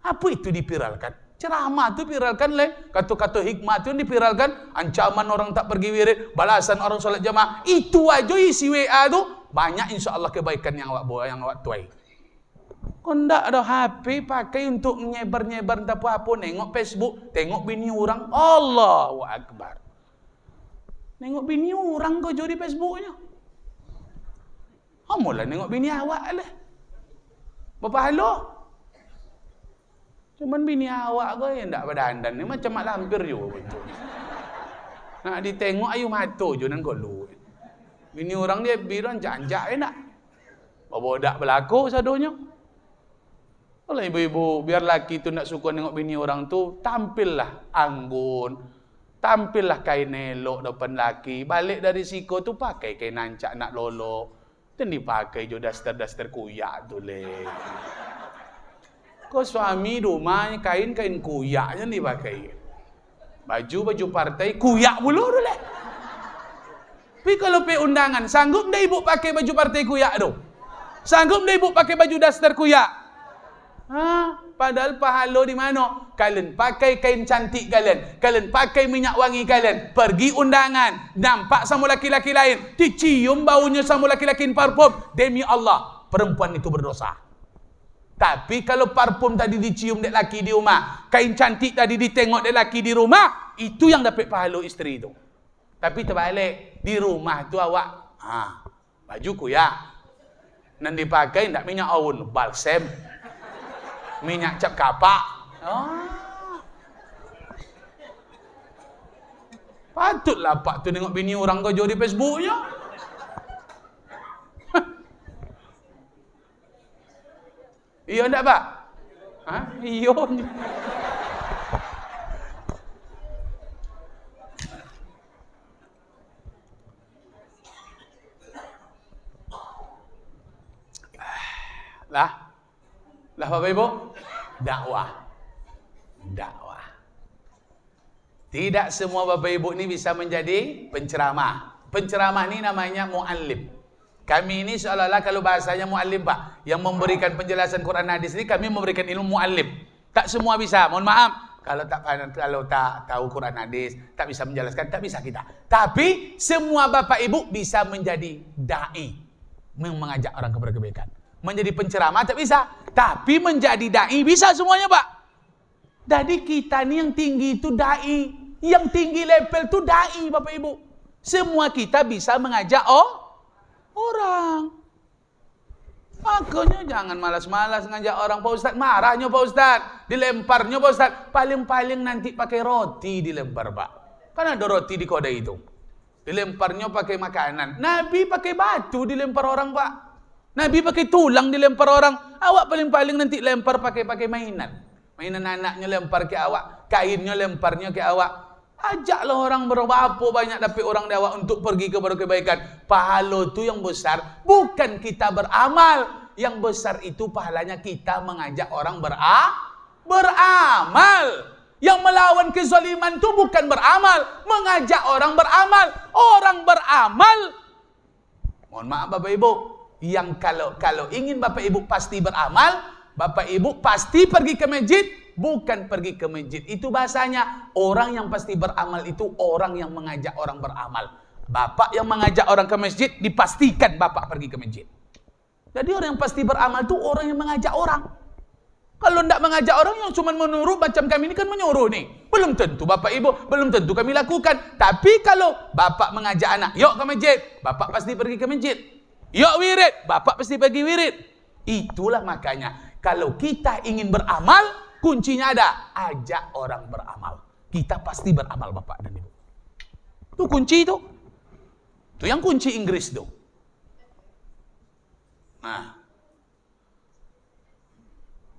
A: Apa itu dipiralkan? Ceramah tu viralkan le, kata-kata hikmah tu dipiralkan, ancaman orang tak pergi wirid, balasan orang solat jamaah, itu aja isi WA tu, banyak insya Allah kebaikan yang awak tuai. Kau ndak ada HP pakai untuk nyebar-nyebar entah apa, nengok Facebook, tengok bini orang, Allahu Akbar. Nengok bini orang kau jadi Facebooknya. Kamu lah nengok bini awak lah. Bapak halo. Cuman bini awak kau yang ndak berdandan ni macam mak lampir juga betul. Nak ditengok ayu mata je nan kolu. Bini orang dia bilang janjak enak. Bodak berlaku sadonya. Kalau ibu-ibu biar laki tu nak suka nengok bini orang tu, tampillah anggun, tampillah kain elok depan laki. Balik dari siko tu pakai kain nancak nak lolo. Dan dipakai je daster-daster kuyak tu le. Kau suami rumah kain kuyak je dipakai. Baju partai kuyak pula tu le. Tapi kalau pe undangan, sanggup dah ibu pakai baju partai kuyak tu? Sanggup dah ibu pakai baju daster kuyak? Padahal pahala di mana? Kalian pakai kain cantik kalian pakai minyak wangi kalian, pergi undangan, nampak sama laki-laki lain, dicium baunya sama laki-laki parfum, demi Allah, perempuan itu berdosa. Tapi kalau parfum tadi dicium dek laki di rumah, kain cantik tadi ditengok dek laki di rumah, itu yang dapat pahala isteri itu. Tapi terbalik, di rumah tu awak, baju kuyak, nan dipakai ndak minyak aun, balsem, minyak cap kapak. Patutlah Pak tu tengok bini orang kau jauh di Facebooknya. Iya ndak Pak? Iya. Lah Bapak Ibu, dakwah. Tidak semua Bapak Ibu ni bisa menjadi penceramah. Penceramah ni namanya muallim. Kami ini seolah-olah kalau bahasanya muallim Pak, yang memberikan penjelasan Quran hadis ini kami memberikan ilmu muallim. Tak semua bisa, mohon maaf. Kalau tak tahu Quran hadis, tak bisa menjelaskan, tak bisa kita. Tapi semua Bapak Ibu bisa menjadi dai, mengajak orang kepada kebaikan. Menjadi penceramah tak bisa, tapi menjadi dai bisa semuanya Pak. Jadi kita ni yang tinggi itu dai, yang tinggi level itu dai Bapak Ibu. Semua kita bisa mengajak orang. Makanya jangan malas-malas ngajak orang Pak Ustaz, marahnya Pak Ustaz, dilemparnya Pak Ustaz. Paling-paling nanti pakai roti dilempar Pak. Kan ada roti di kode itu. Dilemparnya pakai makanan. Nabi pakai batu dilempar orang Pak. Nabi pakai tulang dilempar orang. Awak paling-paling nanti lempar pakai mainan. Mainan anaknya lempar ke awak. Kainnya lemparnya ke awak. Ajaklah orang berapa banyak dapat orang dakwah untuk pergi kepada kebaikan. Pahala itu yang besar. Bukan kita beramal. Yang besar itu pahalanya kita mengajak orang beramal. Yang melawan kezaliman itu bukan beramal. Mengajak orang beramal. Orang beramal. Mohon maaf Bapak Ibu. Yang kalau ingin Bapak Ibu pasti beramal, Bapak Ibu pasti pergi ke masjid, bukan pergi ke masjid. Itu bahasanya, orang yang pasti beramal itu orang yang mengajak orang beramal. Bapak yang mengajak orang ke masjid, dipastikan Bapak pergi ke masjid. Jadi orang yang pasti beramal itu orang yang mengajak orang. Kalau tidak mengajak orang yang cuma menyuruh, macam kami ini kan menyuruh nih. Belum tentu Bapak Ibu, belum tentu kami lakukan. Tapi kalau Bapak mengajak anak, yuk ke masjid, Bapak pasti pergi ke masjid. Yuk wirid, Bapak pasti pergi wirid. Itulah makanya kalau kita ingin beramal, kuncinya ada, ajak orang beramal. Kita pasti beramal Bapak dan Ibu. Itu kunci itu. Itu yang kunci Inggris tuh.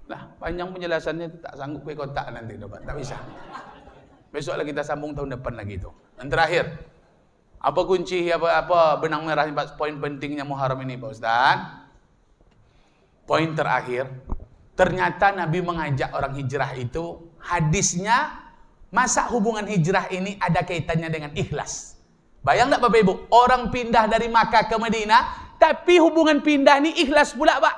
A: Nah, panjang penjelasannya itu tak sanggup ke kotak nanti Bapak, tak bisa. Besok lagi kita sambung tahun depan lagi itu. Dan terakhir, apa kunci apa benang merah poin pentingnya Muharram ini Pak Ustaz? Poin terakhir, ternyata Nabi mengajak orang hijrah itu, hadisnya masa hubungan hijrah ini ada kaitannya dengan ikhlas. Bayang tak Bapak Ibu, orang pindah dari Makkah ke Madinah, tapi hubungan pindah ini ikhlas pula Pak.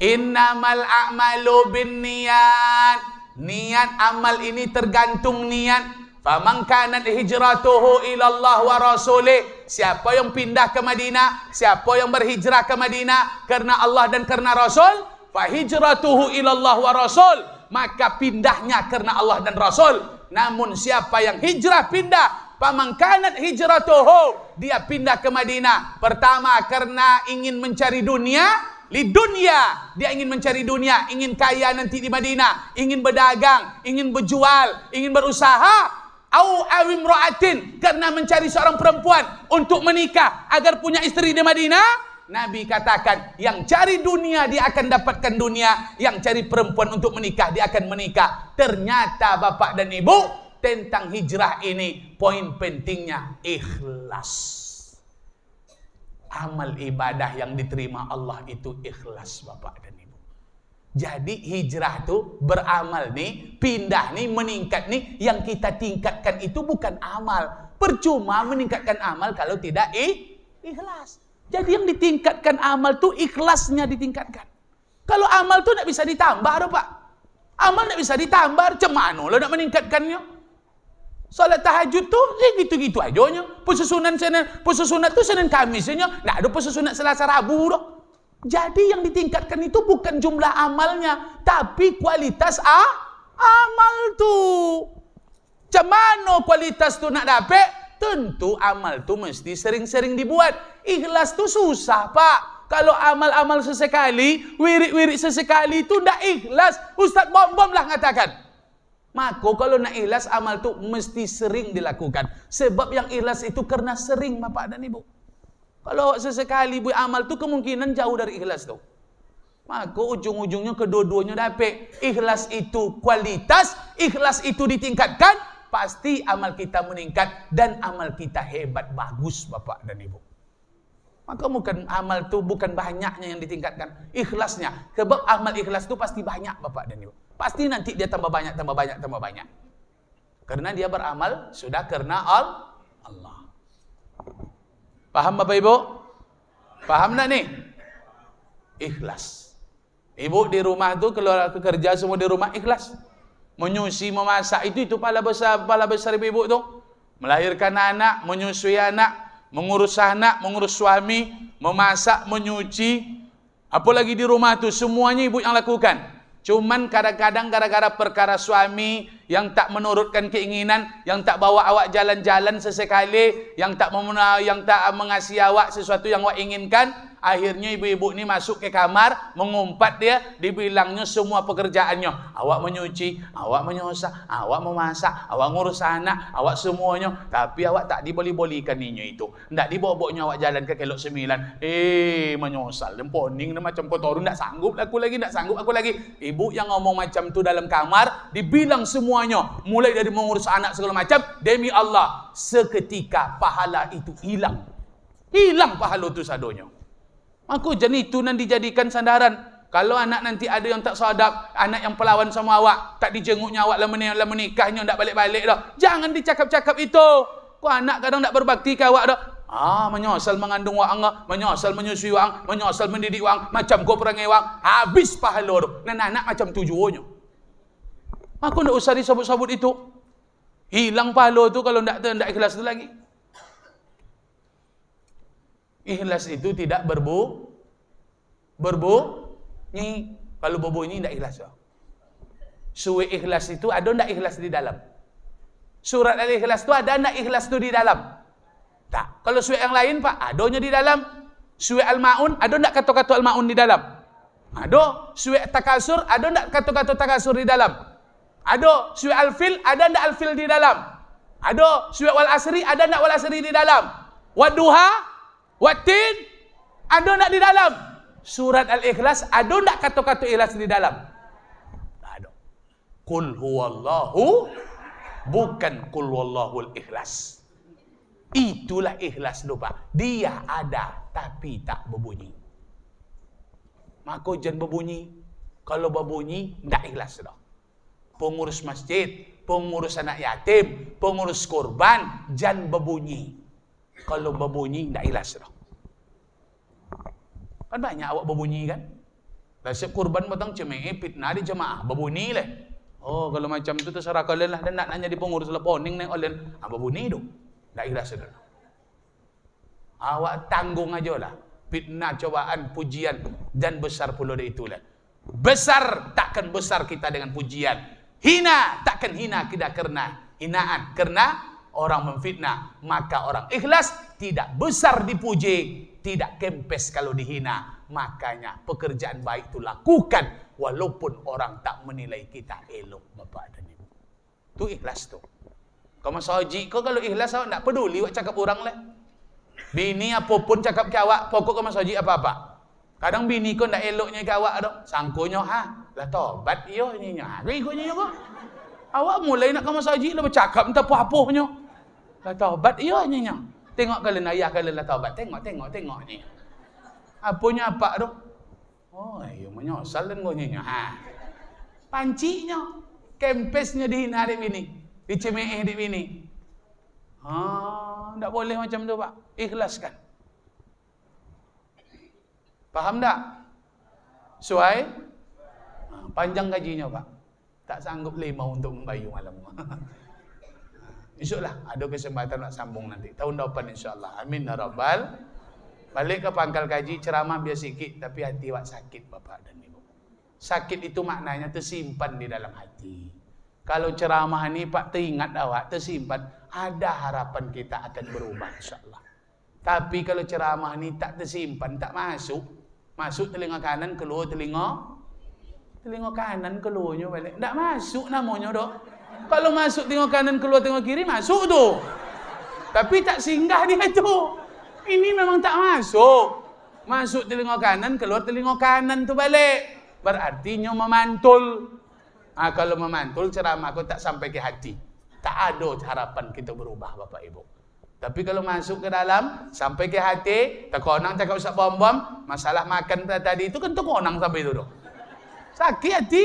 A: Innamal a'malu binniyat. Niat amal ini tergantung niat. Faman kanat hijratuhu ila Allah wa rasulih. Siapa yang pindah ke Madinah, siapa yang berhijrah ke Madinah karena Allah dan karena Rasul, fa hijratuhu ila Allah wa rasul, maka pindahnya karena Allah dan Rasul. Namun siapa yang hijrah pindah, faman kanat hijratuhu, dia pindah ke Madinah pertama karena ingin mencari dunia, lidunya, dia ingin mencari dunia, ingin kaya nanti di Madinah, ingin berdagang, ingin berjual, ingin berusaha, au awimra'atin, karena mencari seorang perempuan untuk menikah agar punya istri di Madinah. Nabi katakan, yang cari dunia dia akan dapatkan dunia, yang cari perempuan untuk menikah dia akan menikah. Ternyata Bapak dan Ibu, tentang hijrah ini poin pentingnya ikhlas. Amal ibadah yang diterima Allah itu ikhlas Bapak dan Ibu. Jadi hijrah tuh beramal nih, pindah nih, meningkat nih, yang kita tingkatkan itu bukan amal. Percuma meningkatkan amal kalau tidak ikhlas. Jadi yang ditingkatkan amal tuh ikhlasnya ditingkatkan. Kalau amal tuh tidak bisa ditambah loh Pak. Amal tidak bisa ditambah, cemano lo nak meningkatkannya. Salat tahajud tuh gitu-gitu aja nya. Puasa sunat tuh Senin Kamisnya, nggak ada puasa sunat Selasa Rabu loh. Jadi yang ditingkatkan itu bukan jumlah amalnya, tapi kualitas amal tuh. Cemano kualitas tuh nak dapet? Tentu amal tuh mesti sering-sering dibuat. Ikhlas tuh susah Pak. Kalau amal-amal sesekali, wirid-wirid sesekali itu ndak ikhlas. Ustaz bom-bom lah ngatakan. Maka kalau nak ikhlas amal tuh mesti sering dilakukan. Sebab yang ikhlas itu karena sering Bapak dan Ibu. Kalau sesekali buat amal tuh kemungkinan jauh dari ikhlas tuh. Maka ujung-ujungnya kedua-duanya dapat. Ikhlas itu kualitas, ikhlas itu ditingkatkan, pasti amal kita meningkat dan amal kita hebat, bagus Bapak dan Ibu. Maka bukan amal tuh bukan banyaknya yang ditingkatkan, ikhlasnya. Sebab amal ikhlas itu pasti banyak Bapak dan Ibu. Pasti nanti dia tambah banyak, tambah banyak, tambah banyak. Karena dia beramal sudah karena Allah. Paham Bapak Ibu? Paham tak nih? Ikhlas. Ibu di rumah tuh keluar kerja semua di rumah ikhlas. Menyusi, memasak itu pahala besar ibu tuh. Melahirkan anak, menyusui anak, mengurus anak, mengurus suami, memasak, menyuci. Apalagi di rumah tuh semuanya ibu yang lakukan. Cuman kadang-kadang gara-gara perkara suami yang tak menurutkan keinginan, yang tak bawa awak jalan-jalan sesekali, yang tak mengasihi awak sesuatu yang awak inginkan, akhirnya ibu-ibu ini masuk ke kamar, mengumpat dia, dibilangnya semua pekerjaannya. Awak menyuci, awak menyosak, awak memasak, awak ngurus anak, awak semuanya. Tapi awak tak diboli-bolikan ini itu. Tak dibawa-bawanya awak jalan ke Kelok 9. Menyosal. Poning macam kotorun, tak sanggup aku lagi, tak sanggup aku lagi. Ibu yang ngomong macam tu dalam kamar, dibilang semuanya. Mulai dari mengurus anak segala macam, demi Allah, seketika pahala itu hilang. Hilang pahala itu sadonya. Maka jadi itu nanti dijadikan sandaran. Kalau anak nanti ada yang tak sadap, anak yang pelawan sama awak, tak dijenguknya awak lah menikahnya, tak balik-balik dah. Jangan dicakap-cakap itu. Kau anak kadang tak berbakti ke awak dah. Menyosal mengandung wang, menyosal menyusui wang, menyosal mendidik wang, macam kau perangai wang, habis pahala tu. Dan anak macam tujuannya. Maka tak usah disebut-sebut itu. Hilang pahala tu kalau tak ikhlas tu lagi. Ikhlas itu tidak berbunyi. Kalau berbunyi tidak ikhlas. Suwe ikhlas itu ada tidak ikhlas di dalam? Surat al-ikhlas itu ada tidak ikhlas itu di dalam? Tak. Kalau suwe yang lain Pak, adanya di dalam. Suwe al-ma'un, ada tidak kata-kata al-ma'un di dalam? Ada surat takasur, ada enggak kata-kata takasur di dalam? Ada surat al-fil, ada enggak al-fil di dalam? Ada surat wal asri, ada enggak wal asri di dalam? Wadduha, wattin, ada enggak di dalam? Surat al-ikhlas, ada enggak kata-kata ikhlas di dalam? Tak ada. Qul huwallahu, bukan qul huwallahul ikhlas. Itulah ikhlas lupa. Dia ada tapi tak berbunyi. Maka jangan berbunyi. Kalau berbunyi, tak ikhlas dah. Pengurus masjid, pengurus anak yatim, pengurus korban, jangan berbunyi. Kalau berbunyi, tak ikhlas dah. Kan banyak awak berbunyi kan? Nasib korban batang cemeh, fitnah di jemaah, berbunyi lah. Oh, kalau macam tu terserah kalian lah. Dan nak nanya di pengurus lah, poning neng kalian. Berbunyi tu. Tak ikhlas dah. Awak tanggung aja lah. Fitnah, cobaan, pujian, dan besar pula dari itulah. Besar takkan besar kita dengan pujian. Hina takkan hina kita karena hinaan. Karena orang memfitnah. Maka orang ikhlas tidak besar dipuji, tidak kempes kalau dihina. Makanya pekerjaan baik itu lakukan walaupun orang tak menilai kita elok, Bapak dan Ibu. Itu ikhlas tu. Kau masa haji, kau kalau ikhlas awak tak peduli awak cakap orang lah. Bini apapun cakap ke awak, pokok kau masa haji apa-apa. Kadang bini kau tak eloknya ke awak dong. Sangkonya lah tobat iyo nyinya. Ikutnya kau. Awak mulai nak kau masa haji lah bercakap entah apa-apanya. Lah tobat iyo nyinya. Tengok kalian ayah kalian lah tobat. Tengok ni. Apanya apa tu? Oh, iyo menyosal dan kau nyinya. Pancinya, kempesnya dihina adik bini, dicemeh adik bini. Tak boleh macam tu, Pak. Ikhlaskan. Faham tak? Suai? Panjang gajinya, Pak. Tak sanggup 5 untuk membayar malam. InsyaAllah ada kesempatan nak sambung nanti. Tahun depan insyaAllah. Amin ya Rabbal. Balik ke pangkal kaji, ceramah biar sikit. Tapi hati awak sakit, Bapak dan Ibu. Sakit itu maknanya tersimpan di dalam hati. Kalau ceramah ni Pak teringat awak, tersimpan, ada harapan kita akan berubah insyaAllah. Tapi kalau ceramah ni tak tersimpan, tak masuk, masuk telinga kanan, keluar telinga kanan, keluarnya balik. Tak masuk namanya dok. Kalau masuk telinga kanan, keluar telinga kiri, masuk tu. Tapi tak singgah dia tu. Ini memang tak masuk. Masuk telinga kanan, keluar telinga kanan tu balik. Berartinya memantul. Kalau memantul ceramah aku tak sampai ke hati. Tak ada harapan kita berubah, Bapak Ibu. Tapi kalau masuk ke dalam, sampai ke hati, terkonang cakap Ustaz Bom-Bom, masalah makan tadi itu kan terkonang sampai itu dong. Sakit hati.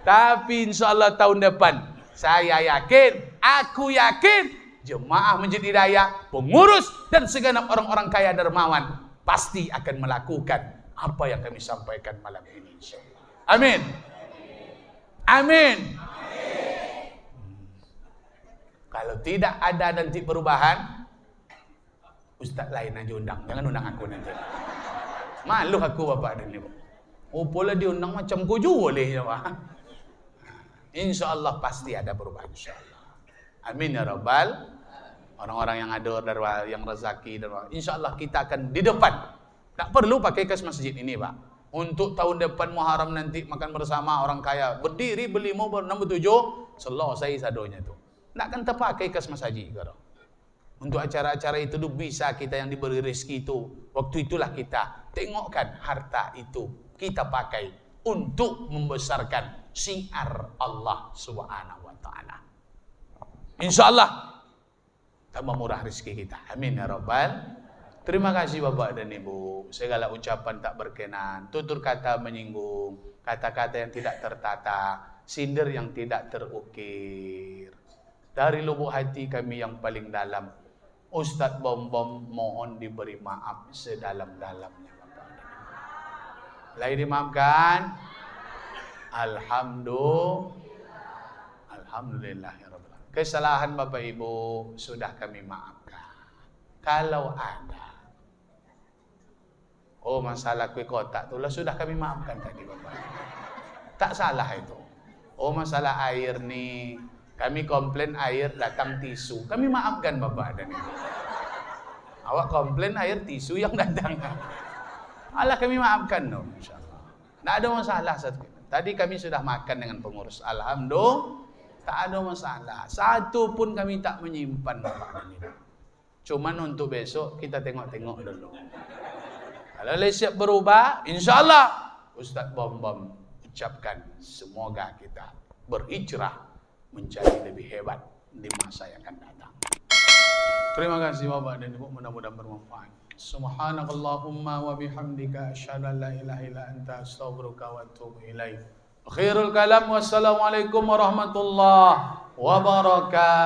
A: Tapi insyaAllah tahun depan, saya yakin, aku yakin, jemaah Masjid Hidayah, pengurus dan segenap orang-orang kaya dermawan pasti akan melakukan apa yang kami sampaikan malam ini insyaAllah. Amin. Amin. Kalau tidak ada nanti perubahan, Ustaz lain aja undang. Jangan undang aku nanti. Malu aku Bapak dan Ibu. Oh, pula diundang macam ku juga boleh ya, Pak. InsyaAllah pasti ada perubahan insyaAllah. Amin ya Rabbal. Orang-orang yang ada dari yang rezeki dan insyaAllah kita akan di depan. Tak perlu pakai kas masjid ini, Pak. Untuk tahun depan Muharram nanti makan bersama orang kaya. Berdiri, berlima, berenam, bertujuh. Selesai sadonya tu. Tak akan terpakai kas masjid. Untuk acara-acara itu bisa kita yang diberi rezeki itu. Waktu itulah kita tengokkan harta itu. Kita pakai untuk membesarkan syiar Allah Subhanahu Wa Taala. InsyaAllah tambah murah rezeki kita. Amin ya Rabbal. Terima kasih Bapak dan Ibu. Segala ucapan tak berkenan, tutur kata menyinggung, kata-kata yang tidak tertata, sindir yang tidak terukir. Dari lubuk hati kami yang paling dalam, Ustaz Bom-Bom mohon diberi maaf sedalam-dalamnya Bapak dan Ibu. Lagi dimaafkan? Alhamdulillah ya Rabbal. Kesalahan Bapak Ibu sudah kami maafkan. Kalau ada masalah kue kotak itulah sudah kami maafkan tadi Bapak. Tak salah itu. Masalah air nih, kami komplain air datang tisu. Kami maafkan Bapak dan Ibu. Awak komplain air tisu yang datang. Allah kami maafkan dong insyaallah. Tak ada masalah satu. Tadi kami sudah makan dengan pengurus. Alhamdulillah, tak ada masalah. Satu pun kami tak menyimpan Bapak ini. Cuman untuk besok kita tengok-tengok dulu. Kalau siap berubah, insyaAllah Ustaz Bom ucapkan semoga kita berhijrah menjadi lebih hebat di masa yang akan datang. Terima kasih Bapak dan Ibu, mudah-mudahan bermanfaat. Subhanakallahumma wa bihamdika asyhadu an la ilaha illa anta astaghfiruka wa atubu ilaik. Akhirul kalam, wassalamualaikum warahmatullahi wabarakatuh.